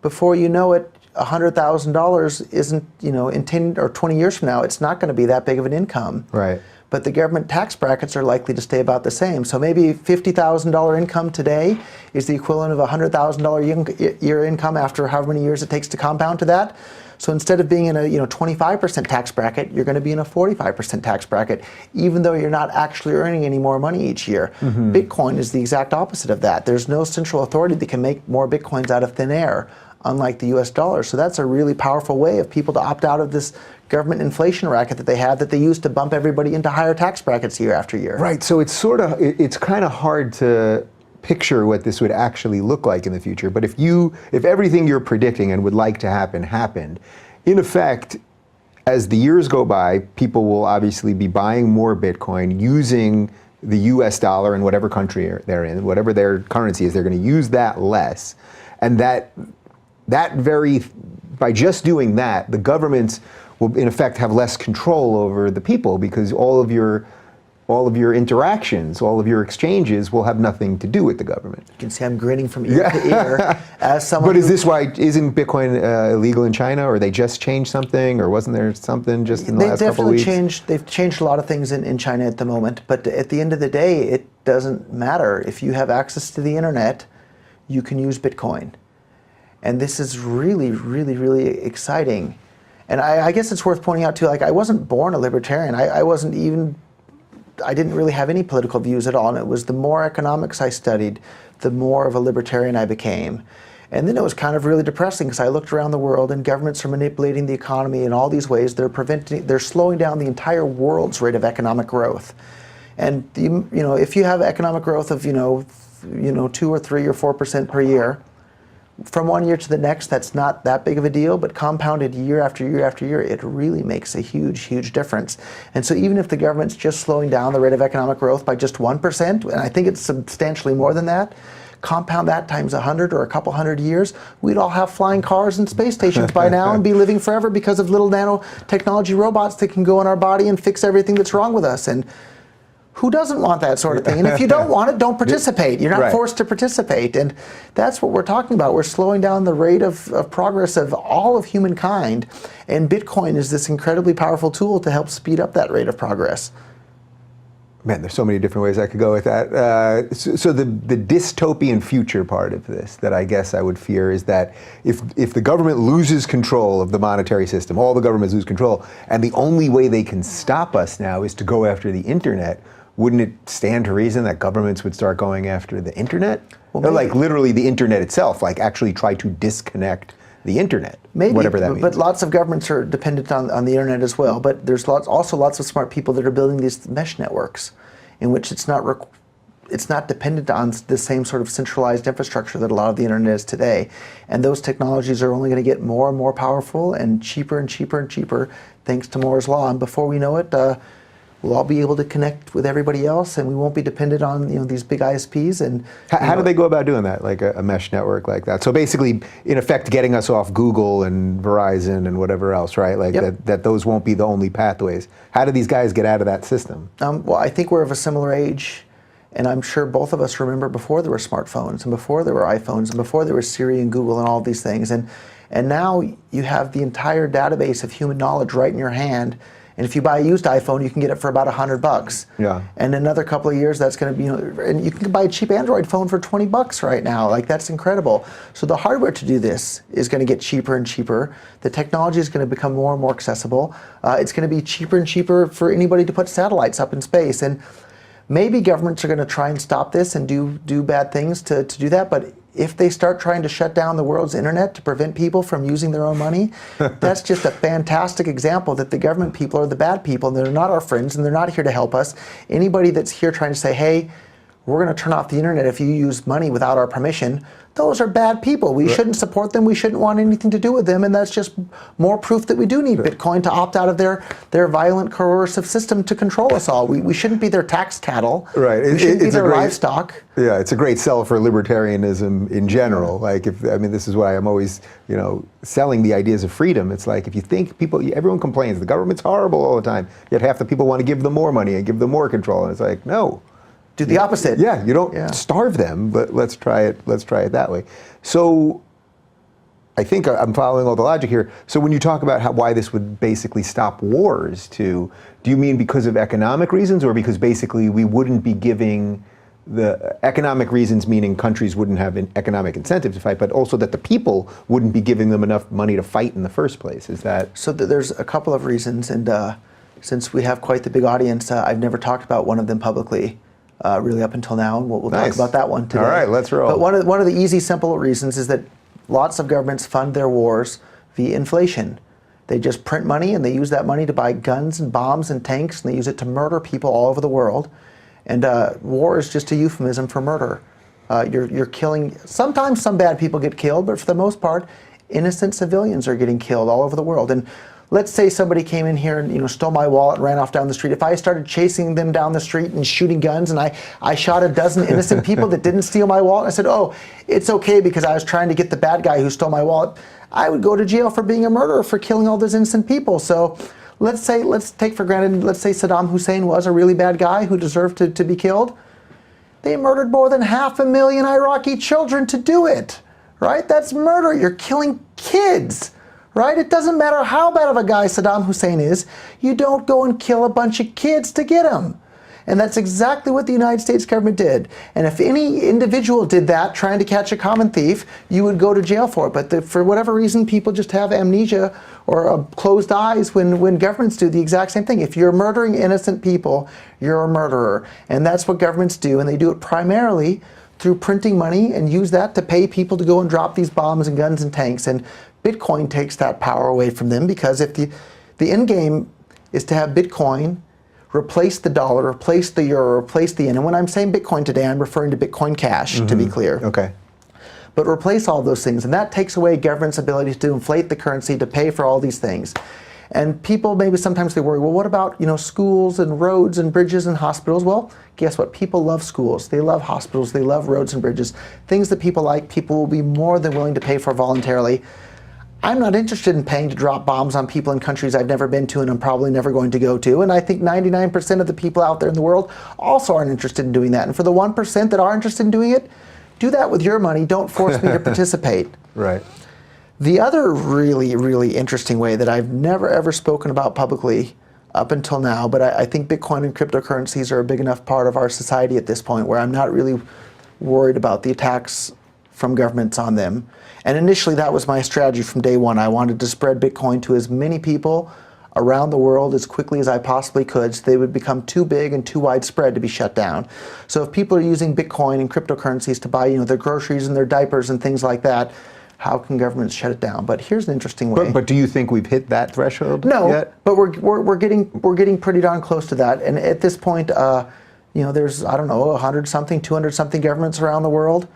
before you know it, $100,000 isn't, in 10 or 20 years from now, it's not going to be that big of an income. Right. But the government tax brackets are likely to stay about the same. So maybe $50,000 income today is the equivalent of a $100,000 year income after however many years it takes to compound to that. So instead of being in a 25% tax bracket, you're going to be in a 45% tax bracket, even though you're not actually earning any more money each year. Mm-hmm. Bitcoin is the exact opposite of that. There's no central authority that can make more Bitcoins out of thin air, unlike the US dollar. So that's a really powerful way of people to opt out of this government inflation racket that they have, that they use to bump everybody into higher tax brackets year after year. Right, so it's kind of hard to picture what this would actually look like in the future. But if everything you're predicting and would like to happen happened, in effect, as the years go by, people will obviously be buying more Bitcoin using the US dollar in whatever country they're in, whatever their currency is, they're going to use that less. And by just doing that, the governments will in effect have less control over the people, because all of your interactions, all of your exchanges will have nothing to do with the government. You can see I'm grinning from ear to ear as someone. But isn't Bitcoin illegal in China, or they just changed something, or wasn't there something just in the last couple of weeks? They've changed a lot of things in China at the moment, but at the end of the day, it doesn't matter. If you have access to the internet, you can use Bitcoin. And this is really, really, really exciting. And I guess it's worth pointing out too, I wasn't born a libertarian. I didn't really have any political views at all, and it was the more economics I studied, the more of a libertarian I became. And then it was kind of really depressing, because I looked around the world and governments are manipulating the economy in all these ways. They're slowing down the entire world's rate of economic growth. And if you have economic growth of 2 or 3 or 4% per year, from one year to the next, that's not that big of a deal, but compounded year after year after year, it really makes a huge, huge difference. And so even if the government's just slowing down the rate of economic growth by just 1%, and I think it's substantially more than that, compound that times 100 or a couple hundred years, we'd all have flying cars and space stations by now and be living forever because of little nanotechnology robots that can go in our body and fix everything that's wrong with us. And who doesn't want that sort of thing? And if you don't want it, don't participate. You're not forced to participate. And that's what we're talking about. We're slowing down the rate of progress of all of humankind. And Bitcoin is this incredibly powerful tool to help speed up that rate of progress. Man, there's so many different ways I could go with that. So the dystopian future part of this that I guess I would fear is that if the government loses control of the monetary system, all the governments lose control, and the only way they can stop us now is to go after the internet, wouldn't it stand to reason that governments would start going after the internet? Well, Or like literally the internet itself, like actually try to disconnect the internet, maybe, whatever that means. But lots of governments are dependent on the internet as well. But there's also lots of smart people that are building these mesh networks, in which it's not dependent on the same sort of centralized infrastructure that a lot of the internet is today. And those technologies are only going to get more and more powerful and cheaper and cheaper and cheaper, thanks to Moore's law. And before we know it, we'll all be able to connect with everybody else, and we won't be dependent on these big ISPs. And how do they go about doing that, like a mesh network like that? So basically, in effect, getting us off Google and Verizon and whatever else, right? Like that those won't be the only pathways. How do these guys get out of that system? Well, I think we're of a similar age, and I'm sure both of us remember before there were smartphones, and before there were iPhones, and before there was Siri and Google and all of these things. And now you have the entire database of human knowledge right in your hand. And if you buy a used iPhone, you can get it for about $100. Yeah. And in another couple of years, that's going to be, and you can buy a cheap Android phone for $20 right now. Like, that's incredible. So the hardware to do this is going to get cheaper and cheaper. The technology is going to become more and more accessible. It's going to be cheaper and cheaper for anybody to put satellites up in space. And maybe governments are going to try and stop this and do bad things to do that. But if they start trying to shut down the world's internet to prevent people from using their own money, that's just a fantastic example that the government people are the bad people, and they're not our friends, and they're not here to help us. Anybody that's here trying to say, hey, we're going to turn off the internet if you use money without our permission, those are bad people. We shouldn't support them. We shouldn't want anything to do with them. And that's just more proof that we do need Bitcoin to opt out of their violent, coercive system to control us all. We shouldn't be their tax cattle. Right. We shouldn't be their livestock. Yeah, it's a great sell for libertarianism in general. Like, this is why I'm always, selling the ideas of freedom. It's like, if you think everyone complains, the government's horrible all the time, yet half the people want to give them more money and give them more control. And it's like, no. Do the opposite. Yeah, you don't starve them, but let's try it that way. So I think I'm following all the logic here. So when you talk about why this would basically stop wars, do you mean because of economic reasons, or because basically we wouldn't be giving the economic reasons, meaning countries wouldn't have an economic incentive to fight, but also that the people wouldn't be giving them enough money to fight in the first place? Is that? So there's a couple of reasons, and since we have quite the big audience, I've never talked about one of them publicly. Really up until now, and we'll talk about that one today. All right, let's roll. But one of the easy, simple reasons is that lots of governments fund their wars via inflation. They just print money, and they use that money to buy guns and bombs and tanks, and they use it to murder people all over the world. And war is just a euphemism for murder. You're killing. Sometimes some bad people get killed, but for the most part, innocent civilians are getting killed all over the world. And let's say somebody came in here and stole my wallet and ran off down the street. If I started chasing them down the street and shooting guns, and I shot a dozen innocent people that didn't steal my wallet, and I said, oh, it's okay because I was trying to get the bad guy who stole my wallet, I would go to jail for being a murderer for killing all those innocent people. So let's take for granted, let's say Saddam Hussein was a really bad guy who deserved to be killed. They murdered more than 500,000 Iraqi children to do it, right? That's murder. You're killing kids. Right? It doesn't matter how bad of a guy Saddam Hussein is, you don't go and kill a bunch of kids to get him. And that's exactly what the United States government did. And if any individual did that, trying to catch a common thief, you would go to jail for it. But for whatever reason, people just have amnesia or closed eyes when governments do the exact same thing. If you're murdering innocent people, you're a murderer. And that's what governments do, and they do it primarily through printing money and use that to pay people to go and drop these bombs and guns and tanks. And Bitcoin takes that power away from them, because if the end game is to have Bitcoin replace the dollar, replace the euro, replace the yen. And when I'm saying Bitcoin today, I'm referring to Bitcoin Cash, to be clear. Okay. But replace all those things, and that takes away government's ability to inflate the currency to pay for all these things. And people maybe sometimes they worry, well, what about schools and roads and bridges and hospitals? Well, guess what? People love schools. They love hospitals. They love roads and bridges. Things that people like, people will be more than willing to pay for voluntarily. I'm not interested in paying to drop bombs on people in countries I've never been to and I'm probably never going to go to. And I think 99% of the people out there in the world also aren't interested in doing that. And for the 1% that are interested in doing it, do that with your money. Don't force me to participate. Right. The other really, really interesting way that I've never ever spoken about publicly up until now, but I think Bitcoin and cryptocurrencies are a big enough part of our society at this point where I'm not really worried about the attacks from governments on them. And initially that was my strategy from day one. I wanted to spread Bitcoin to as many people around the world as quickly as I possibly could, so they would become too big and too widespread to be shut down. So if people are using Bitcoin and cryptocurrencies to buy, their groceries and their diapers and things like that, how can governments shut it down? But here's an interesting way. But do you think we've hit that threshold yet? But we're getting pretty darn close to that. And at this point, there's, I don't know, 100-something, 200-something governments around the world.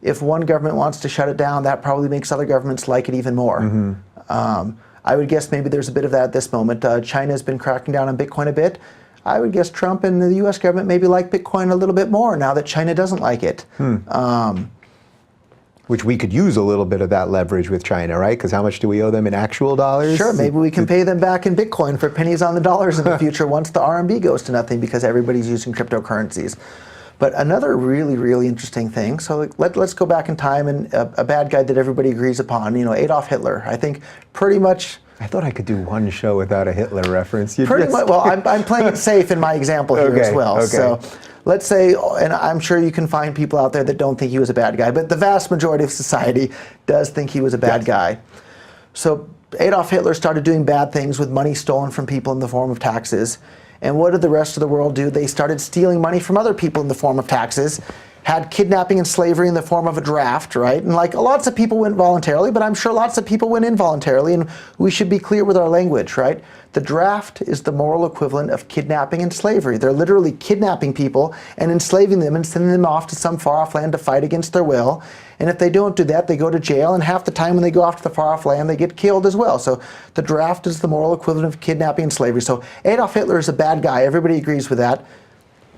If one government wants to shut it down, that probably makes other governments like it even more. Mm-hmm. I would guess maybe there's a bit of that at this moment. China's been cracking down on Bitcoin a bit. I would guess Trump and the U.S. government maybe like Bitcoin a little bit more now that China doesn't like it. Which we could use a little bit of that leverage with China, right? Because how much do we owe them in actual dollars? Sure, maybe we can pay them back in Bitcoin for pennies on the dollars in the future once the RMB goes to nothing because everybody's using cryptocurrencies. But another really, really interesting thing, so let's go back in time, and a bad guy that everybody agrees upon, Adolf Hitler. I think pretty much... I thought I could do one show without a Hitler reference. Pretty much, well, I'm playing it safe in my example here as well. Okay. So let's say, and I'm sure you can find people out there that don't think he was a bad guy, but the vast majority of society does think he was a bad guy. So Adolf Hitler started doing bad things with money stolen from people in the form of taxes. And what did the rest of the world do? They started stealing money from other people in the form of taxes, had kidnapping and slavery in the form of a draft, right? And lots of people went voluntarily, but I'm sure lots of people went involuntarily, and we should be clear with our language, right? The draft is the moral equivalent of kidnapping and slavery. They're literally kidnapping people and enslaving them and sending them off to some far-off land to fight against their will. And if they don't do that, they go to jail, and half the time when they go off to the far-off land, they get killed as well. So the draft is the moral equivalent of kidnapping and slavery. So Adolf Hitler is a bad guy. Everybody agrees with that.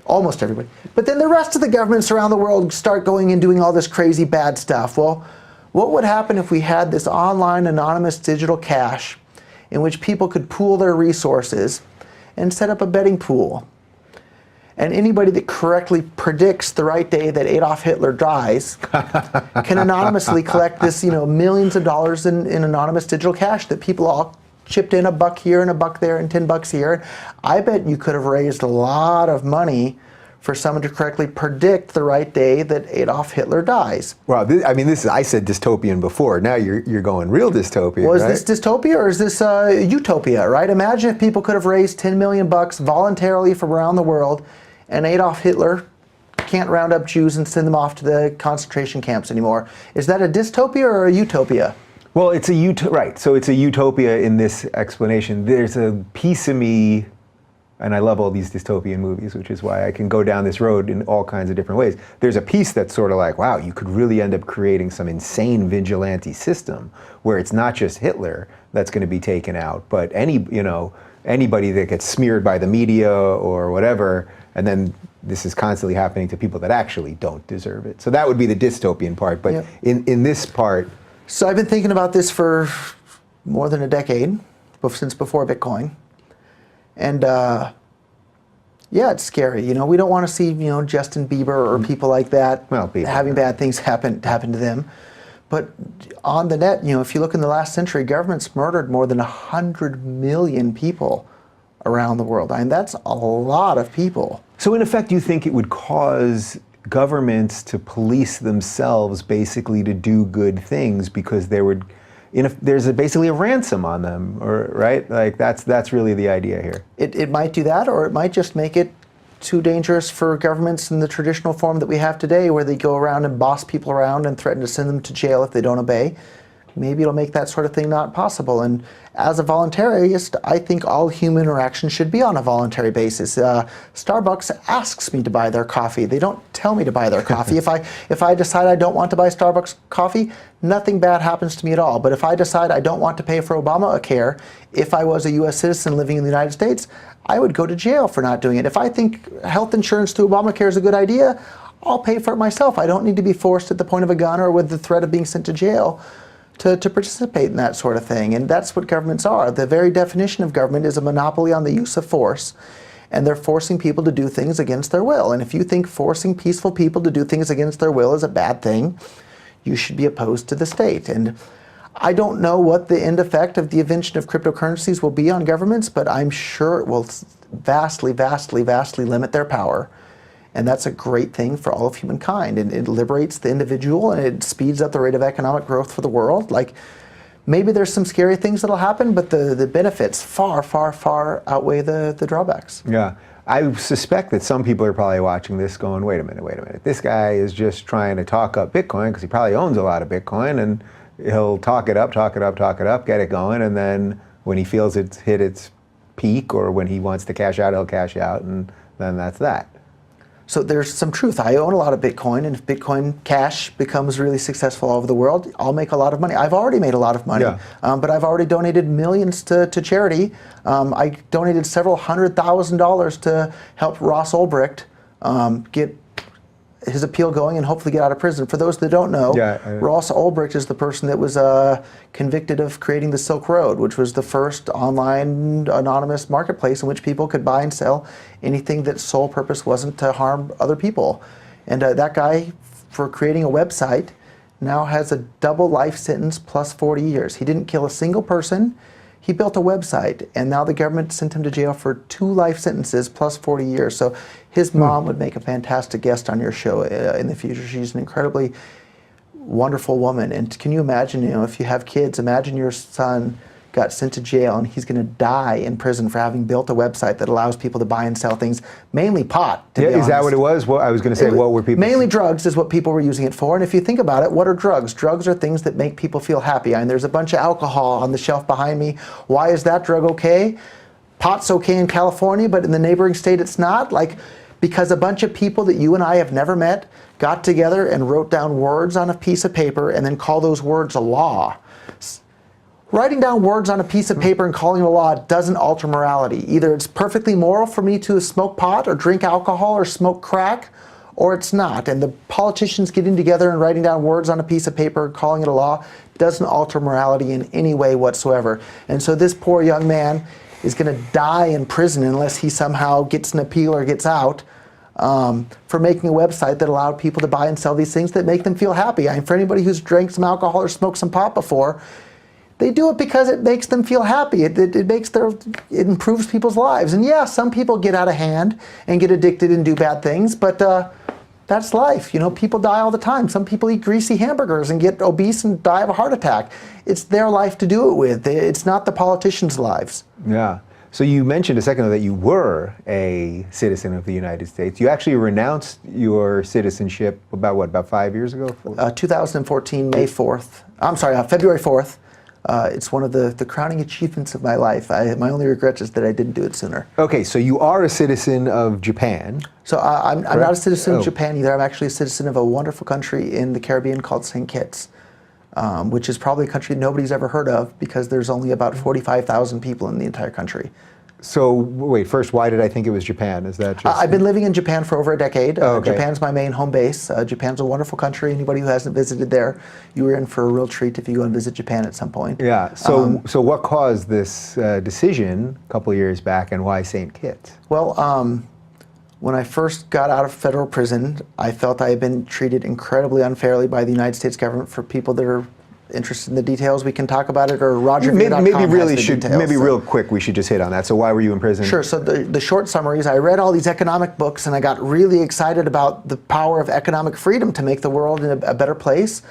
Almost everybody. But then the rest of the governments around the world start going and doing all this crazy bad stuff. Well, what would happen if we had this online anonymous digital cash in which people could pool their resources and set up a betting pool? And anybody that correctly predicts the right day that Adolf Hitler dies can anonymously collect this, millions of dollars in anonymous digital cash that people all chipped in $1 here and $1 there and $10 here. I bet you could have raised a lot of money for someone to correctly predict the right day that Adolf Hitler dies. Well, I said dystopian before. Now you're going real dystopian. Well, is right? this dystopia or is this utopia, right? Imagine if people could have raised $10 million voluntarily from around the world, and Adolf Hitler can't round up Jews and send them off to the concentration camps anymore. Is that a dystopia or a utopia? Well, it's right. So it's a utopia in this explanation. There's a piece of me, and I love all these dystopian movies, which is why I can go down this road in all kinds of different ways. There's a piece that's sort of like, wow, you could really end up creating some insane vigilante system where it's not just Hitler that's going to be taken out, but anybody that gets smeared by the media or whatever, and then this is constantly happening to people that actually don't deserve it. So that would be the dystopian part. But in this part, so I've been thinking about this for more than a decade, since before Bitcoin. And it's scary. We don't want to see, Justin Bieber or people like that having bad things happen to them. But on the net, if you look in the last century, governments murdered more than 100 million people around the world. I mean, that's a lot of people. So in effect, you think it would cause governments to police themselves basically to do good things because there's basically a ransom on them, right? That's really the idea here. It might do that, or it might just make it too dangerous for governments in the traditional form that we have today, where they go around and boss people around and threaten to send them to jail if they don't obey. Maybe it'll make that sort of thing not possible. And as a voluntarist, I think all human interaction should be on a voluntary basis. Starbucks asks me to buy their coffee. They don't tell me to buy their coffee. If I decide I don't want to buy Starbucks coffee, nothing bad happens to me at all. But if I decide I don't want to pay for Obamacare, if I was a U.S. citizen living in the United States, I would go to jail for not doing it. If I think health insurance through Obamacare is a good idea, I'll pay for it myself. I don't need to be forced at the point of a gun or with the threat of being sent to jail to participate in that sort of thing. And that's what governments are. The very definition of government is a monopoly on the use of force. And they're forcing people to do things against their will. And if you think forcing peaceful people to do things against their will is a bad thing, you should be opposed to the state. And I don't know what the end effect of the invention of cryptocurrencies will be on governments, but I'm sure it will vastly, vastly, vastly limit their power. And that's a great thing for all of humankind. And it liberates the individual, and it speeds up the rate of economic growth for the world. maybe there's some scary things that'll happen, but the benefits far, far, far outweigh the drawbacks. Yeah. I suspect that some people are probably watching this going, wait a minute. This guy is just trying to talk up Bitcoin because he probably owns a lot of Bitcoin, and he'll talk it up, get it going, and then when he feels it's hit its peak or when he wants to cash out, he'll cash out, and then that's that. So there's some truth. I own a lot of Bitcoin, and if Bitcoin Cash becomes really successful all over the world, I'll make a lot of money. I've already made a lot of money, but I've already donated millions to charity. I donated several $100,000 to help Ross Ulbricht get his appeal going and hopefully get out of prison. For those that don't know, Ross Ulbricht is the person that was convicted of creating the Silk Road, which was the first online anonymous marketplace in which people could buy and sell anything that sole purpose wasn't to harm other people. And that guy, for creating a website, now has a double life sentence plus 40 years. He didn't kill a single person. He built a website, and now the government sent him to jail for 2 life sentences plus 40 years. So his mom would make a fantastic guest on your show in the future. She's an incredibly wonderful woman. And can you imagine, if you have kids, imagine your son got sent to jail and he's going to die in prison for having built a website that allows people to buy and sell things, mainly pot. Is that what it was? Well, I was going to say, what were people? Mainly drugs is what people were using it for. And if you think about it, what are drugs? Drugs are things that make people feel happy. And there's a bunch of alcohol on the shelf behind me. Why is that drug okay? Pot's okay in California, but in the neighboring state it's not? Because a bunch of people that you and I have never met got together and wrote down words on a piece of paper and then call those words a law. Writing down words on a piece of paper and calling it a law doesn't alter morality. Either it's perfectly moral for me to smoke pot or drink alcohol or smoke crack, or it's not. And the politicians getting together and writing down words on a piece of paper and calling it a law doesn't alter morality in any way whatsoever. And so this poor young man is going to die in prison unless he somehow gets an appeal or gets out for making a website that allowed people to buy and sell these things that make them feel happy. For anybody who's drank some alcohol or smoked some pot before, they do it because it makes them feel happy. It improves people's lives. And yeah, some people get out of hand and get addicted and do bad things, but that's life. People die all the time. Some people eat greasy hamburgers and get obese and die of a heart attack. It's their life to do it with. It's not the politicians' lives. Yeah. So you mentioned a second ago that you were a citizen of the United States. You actually renounced your citizenship about 5 years ago? 2014, February 4th. It's one of the crowning achievements of my life. My only regret is that I didn't do it sooner. Okay, so you are a citizen of Japan. So I'm not a citizen of Japan either. I'm actually a citizen of a wonderful country in the Caribbean called St. Kitts, which is probably a country nobody's ever heard of because there's only about 45,000 people in the entire country. So wait, first, why did I think it was Japan? Is that just... I've been living in Japan for over a decade. Okay. Japan's my main home base. Japan's a wonderful country. Anybody who hasn't visited there, you are in for a real treat if you go and visit Japan at some point. Yeah, so what caused this decision a couple of years back, and why St. Kitts? Well, when I first got out of federal prison, I felt I had been treated incredibly unfairly by the United States government. For people that are interested in the details, we can talk about it, or RogerVere.com Maybe real quick, we should just hit on that. So why were you in prison? Sure. So the short summary is I read all these economic books and I got really excited about the power of economic freedom to make the world a better place.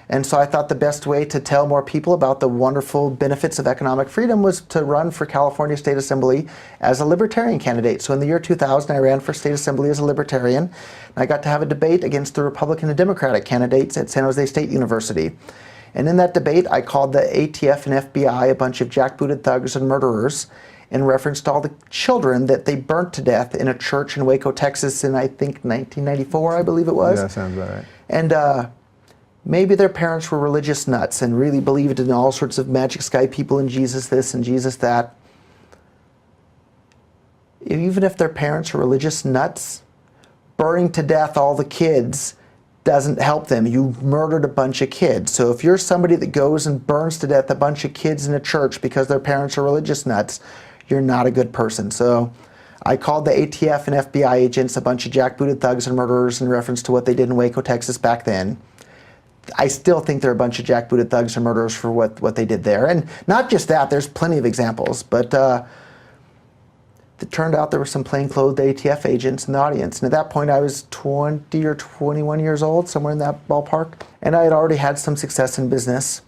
And so I thought the best way to tell more people about the wonderful benefits of economic freedom was to run for California State Assembly as a libertarian candidate. So in the year 2000, I ran for State Assembly as a libertarian. And I got to have a debate against the Republican and Democratic candidates at San Jose State University. And in that debate, I called the ATF and FBI a bunch of jackbooted thugs and murderers in reference to all the children that they burnt to death in a church in Waco, Texas in, I think, 1994, I believe it was. Yeah, sounds about right. And maybe their parents were religious nuts and really believed in all sorts of magic sky people and Jesus this and Jesus that. Even if their parents are religious nuts, burning to death all the kids doesn't help them. You murdered a bunch of kids. So if you're somebody that goes and burns to death a bunch of kids in a church because their parents are religious nuts, you're not a good person. So I called the ATF and FBI agents a bunch of jackbooted thugs and murderers in reference to what they did in Waco, Texas back then. I still think they're a bunch of jackbooted thugs and murderers for what they did there. And not just that, there's plenty of examples, but it turned out there were some plainclothes ATF agents in the audience. And at that point, I was 20 or 21 years old, somewhere in that ballpark. And I had already had some success in business.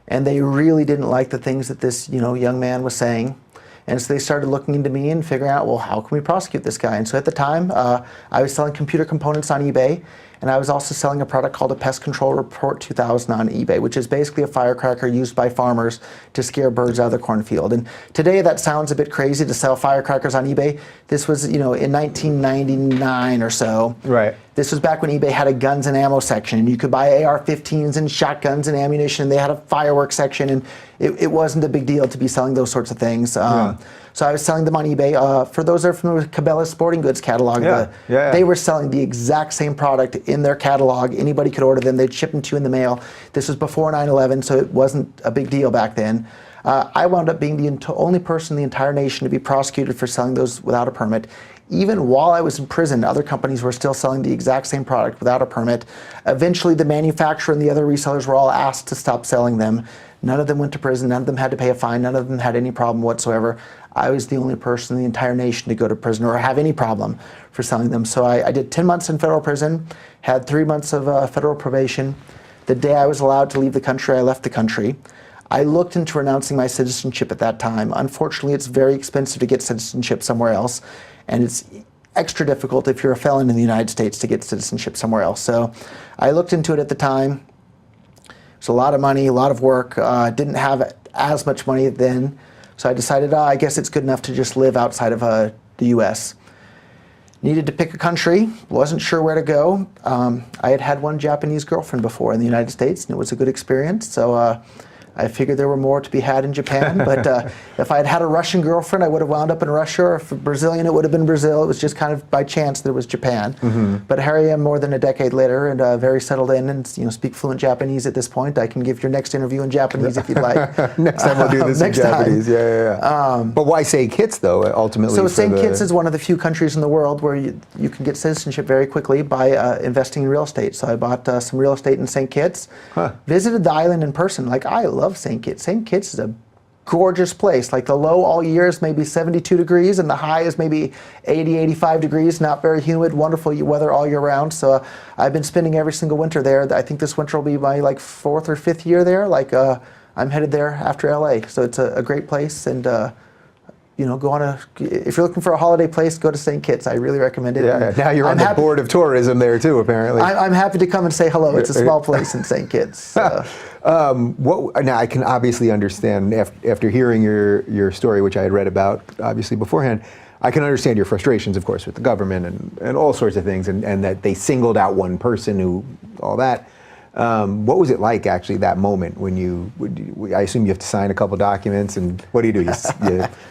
and they really didn't like the things that this young man was saying. And so they started looking into me and figuring out, well, how can we prosecute this guy? And so at the time, I was selling computer components on eBay, and I was also selling a product called a Pest Control Report 2000 on eBay, which is basically a firecracker used by farmers to scare birds out of their cornfield. And today that sounds a bit crazy to sell firecrackers on eBay. This was, in 1999 or so. Right. This was back when eBay had a guns and ammo section. You could buy AR-15s and shotguns and ammunition. They had a fireworks section, and it wasn't a big deal to be selling those sorts of things. So I was selling them on eBay. For those that are familiar with Cabela's Sporting Goods catalog, they were selling the exact same product in their catalog. Anybody could order them. They'd ship them to you in the mail. This was before 9/11, so it wasn't a big deal back then. I wound up being the only person in the entire nation to be prosecuted for selling those without a permit. Even while I was in prison, other companies were still selling the exact same product without a permit. Eventually, the manufacturer and the other resellers were all asked to stop selling them. None of them went to prison. None of them had to pay a fine. None of them had any problem whatsoever. I was the only person in the entire nation to go to prison or have any problem for selling them. So I did 10 months in federal prison, had 3 months of federal probation. The day I was allowed to leave the country, I left the country. I looked into renouncing my citizenship at that time. Unfortunately, it's very expensive to get citizenship somewhere else, and it's extra difficult if you're a felon in the United States to get citizenship somewhere else. So I looked into it at the time. It was a lot of money, a lot of work. Didn't have as much money then, so I decided, I guess it's good enough to just live outside of the U.S. Needed to pick a country, wasn't sure where to go. I had one Japanese girlfriend before in the United States, and it was a good experience, so I figured there were more to be had in Japan, but if I had had a Russian girlfriend, I would have wound up in Russia, or if a Brazilian, it would have been Brazil. It was just kind of by chance that it was Japan. But here I am more than a decade later, and very settled in, and speak fluent Japanese at this point. I can give your next interview in Japanese if you'd like. Next time we'll do this in Japanese. But why St. Kitts, though, ultimately? So St. Kitts is one of the few countries in the world where you can get citizenship very quickly by investing in real estate. So I bought some real estate in St. Kitts, visited the island in person. Like, I love St. Kitts. St. Kitts is a gorgeous place. Like, the low all year is maybe 72 degrees, and the high is maybe 80, 85 degrees, not very humid, wonderful weather all year round. So I've been spending every single winter there. I think this winter will be my 4th or 5th year there. I'm headed there after LA. So it's a great place, and go on if you're looking for a holiday place, go to St. Kitts. I really recommend it. Now you're on the board of tourism there too, apparently. I'm happy to come and say hello. It's a small place in St. Kitts. So. Now I can obviously understand after hearing your story, which I had read about obviously beforehand. I can understand your frustrations, of course, with the government and all sorts of things, and that they singled out one person who all that. What was it like, actually, that moment when I assume you have to sign a couple documents, and what do? You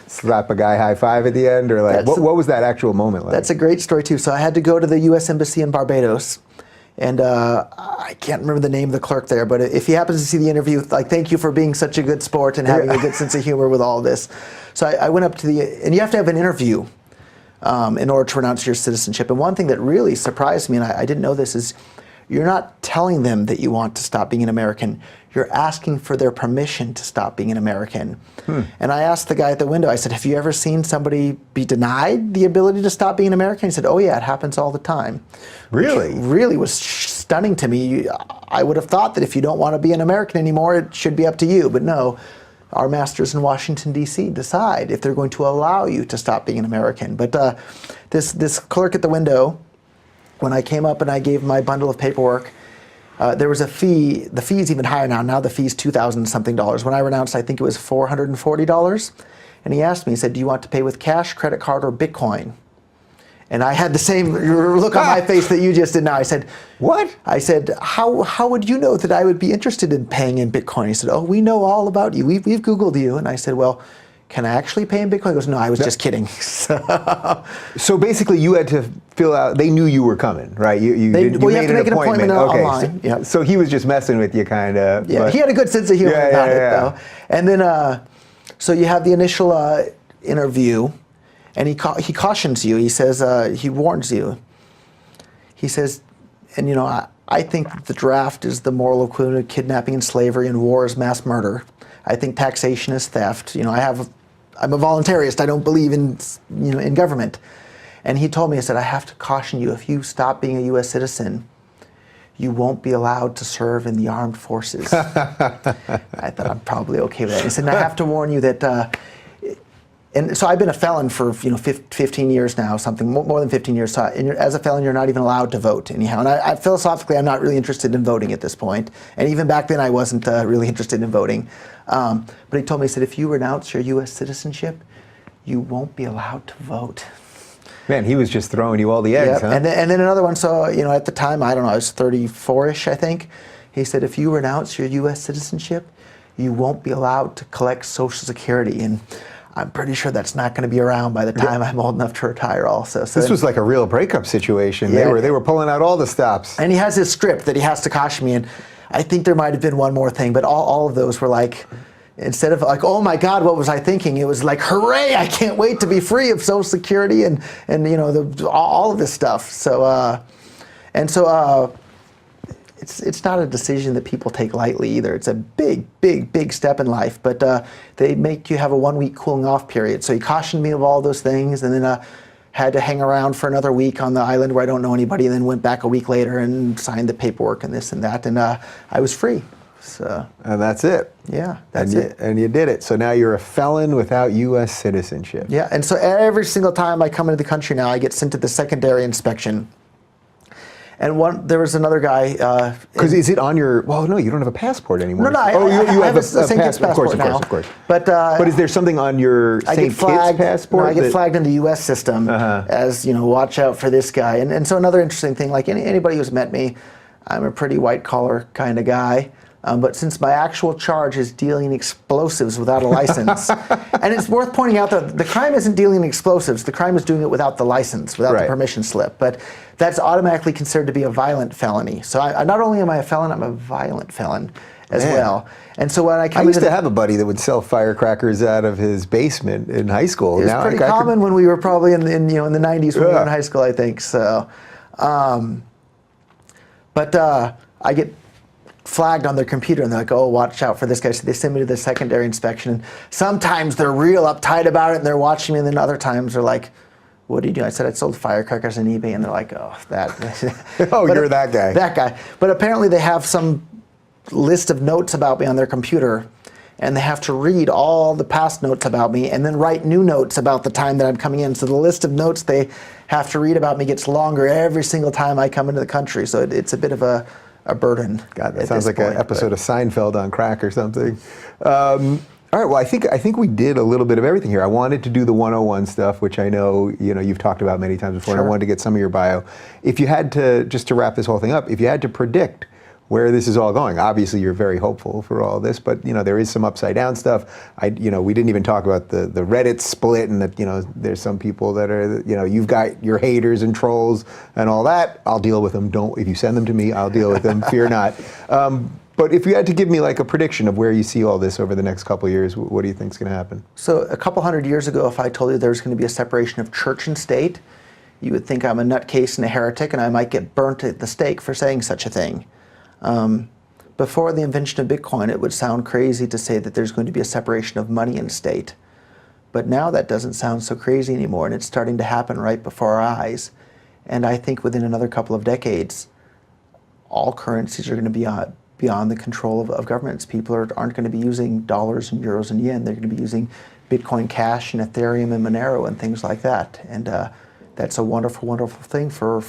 slap a guy high five at the end, or what was that actual moment like? That's a great story too. So I had to go to the U.S. Embassy in Barbados, and I can't remember the name of the clerk there, but if he happens to see the interview, thank you for being such a good sport and having a good sense of humor with all this. So I went up to and you have to have an interview in order to renounce your citizenship. And one thing that really surprised me, and I didn't know this, is you're not telling them that you want to stop being an American. You're asking for their permission to stop being an American. And I asked the guy at the window, I said, have you ever seen somebody be denied the ability to stop being an American? He said, oh yeah, it happens all the time. Really? Which really was stunning to me. I would have thought that if you don't want to be an American anymore, it should be up to you. But no, our masters in Washington, D.C. decide if they're going to allow you to stop being an American. But this clerk at the window, when I came up and I gave my bundle of paperwork, there was a fee. The fee is even higher now. Now the fee is $2,000 something. When I renounced, I think it was $440. And he asked me, he said, do you want to pay with cash, credit card, or Bitcoin? And I had the same look on my face that you just did now. I said, what? I said, how would you know that I would be interested in paying in Bitcoin? He said, oh, we know all about you. We've Googled you. And I said, well, can I actually pay in Bitcoin? He goes, no, I was just kidding. So basically you had to fill out, they knew you were coming, right? You have to make an appointment online. So he was just messing with you, kind of. Yeah, he had a good sense of humor about it, though. And then, so you have the initial interview, and he cautions you. He says, he warns you. He says, and I think that the draft is the moral equivalent of kidnapping and slavery, and war is mass murder. I think taxation is theft. I'm a voluntarist. I don't believe in government. And he told me, he said, I have to caution you, if you stop being a U.S. citizen, you won't be allowed to serve in the armed forces. I thought I'm probably okay with that. He said, and I have to warn you that, and so I've been a felon for 15 years now, something more than 15 years. So as a felon, you're not even allowed to vote anyhow. And I philosophically, I'm not really interested in voting at this point. And even back then, I wasn't really interested in voting. But he told me, he said, if you renounce your U.S. citizenship, you won't be allowed to vote. Man, he was just throwing you all the eggs, huh? And then another one, so, at the time, I don't know, I was 34-ish, I think. He said, if you renounce your U.S. citizenship, you won't be allowed to collect Social Security. And I'm pretty sure that's not going to be around by the time I'm old enough to retire also. So this was like a real breakup situation. Yeah. They were pulling out all the stops. And he has his script that he has to caution me. And I think there might have been one more thing, but all of those were like, instead of like, oh my God, what was I thinking? It was like, hooray, I can't wait to be free of Social Security and all of this stuff. So, it's not a decision that people take lightly either. It's a big, big, big step in life, but they make you have a 1-week cooling off period. So he cautioned me of all those things, and then had to hang around for another week on the island where I don't know anybody, and then went back a week later and signed the paperwork and this and that, and I was free. So, and that's it. Yeah, that's it. And you did it. So now you're a felon without U.S. citizenship. Yeah, and so every single time I come into the country now, I get sent to the secondary inspection. And there was another guy. Because is it on your? Well, no, you don't have a passport anymore. No, you have a St. Kitts passport now. Of course. But is there something on your St. Kitts passport? No, I get flagged in the U.S. system as watch out for this guy. And so another interesting thing, like anybody who's met me, I'm a pretty white collar kind of guy. But since my actual charge is dealing explosives without a license, and it's worth pointing out that the crime isn't dealing explosives, the crime is doing it without the license, without the permission slip. But that's automatically considered to be a violent felony. So I not only am I a felon, I'm a violent felon as well. And so when I used to have a buddy that would sell firecrackers out of his basement in high school. It was pretty common when we were probably in the 90s when we were in high school, I think. So, I get flagged on their computer, and they're like, oh, watch out for this guy. So they send me to the secondary inspection. And sometimes they're real uptight about it, and they're watching me, and then other times they're like, what do you do? I said, I sold firecrackers on eBay, and they're like, oh, that. You're that guy. That guy. But apparently they have some list of notes about me on their computer, and they have to read all the past notes about me and then write new notes about the time that I'm coming in. So the list of notes they have to read about me gets longer every single time I come into the country. So it's a bit of a burden. God, that sounds like an episode of Seinfeld on crack or something. All right, well, I think we did a little bit of everything here. I wanted to do the 101 stuff, which I know you've talked about many times before, and I wanted to get some of your bio. If you had to, just to wrap this whole thing up, if you had to predict where this is all going, obviously you're very hopeful for all this, but there is some upside down stuff. We didn't even talk about the Reddit split, and that there's some people that are you've got your haters and trolls and all that. I'll deal with them. If you send them to me, I'll deal with them. Fear not. But if you had to give me like a prediction of where you see all this over the next couple of years, what do you think is going to happen? So a couple hundred years ago, if I told you there was going to be a separation of church and state, you would think I'm a nutcase and a heretic, and I might get burnt at the stake for saying such a thing. Before the invention of Bitcoin, it would sound crazy to say that there's going to be a separation of money and state. But now that doesn't sound so crazy anymore, and it's starting to happen right before our eyes. And I think within another couple of decades, all currencies are going to be beyond the control of governments. People aren't going to be using dollars and euros and yen. They're going to be using Bitcoin Cash and Ethereum and Monero and things like that. And that's a wonderful, wonderful thing for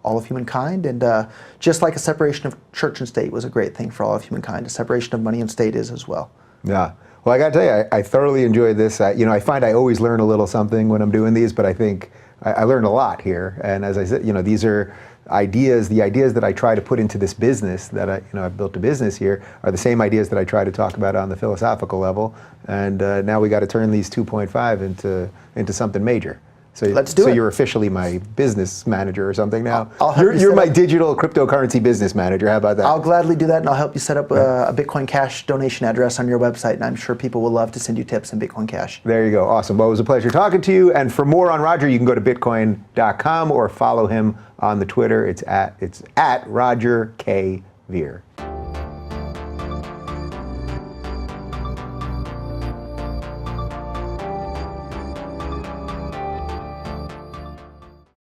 all of humankind. And just like a separation of church and state was a great thing for all of humankind, a separation of money and state is as well. Yeah. Well, I got to tell you, I thoroughly enjoyed this. I find I always learn a little something when I'm doing these, but I think I learned a lot here. And as I said, these are ideas, the ideas that I try to put into this business, that I've built a business here, are the same ideas that I try to talk about on the philosophical level. And now we got to turn these 2.5 into something major. So let's do it. So you're officially my business manager or something now. You're my digital cryptocurrency business manager. How about that? I'll gladly do that, and I'll help you set up a Bitcoin Cash donation address on your website, and I'm sure people will love to send you tips in Bitcoin Cash. There you go. Awesome. Well, it was a pleasure talking to you. And for more on Roger, you can go to bitcoin.com or follow him on the Twitter. It's at Roger K. Veer.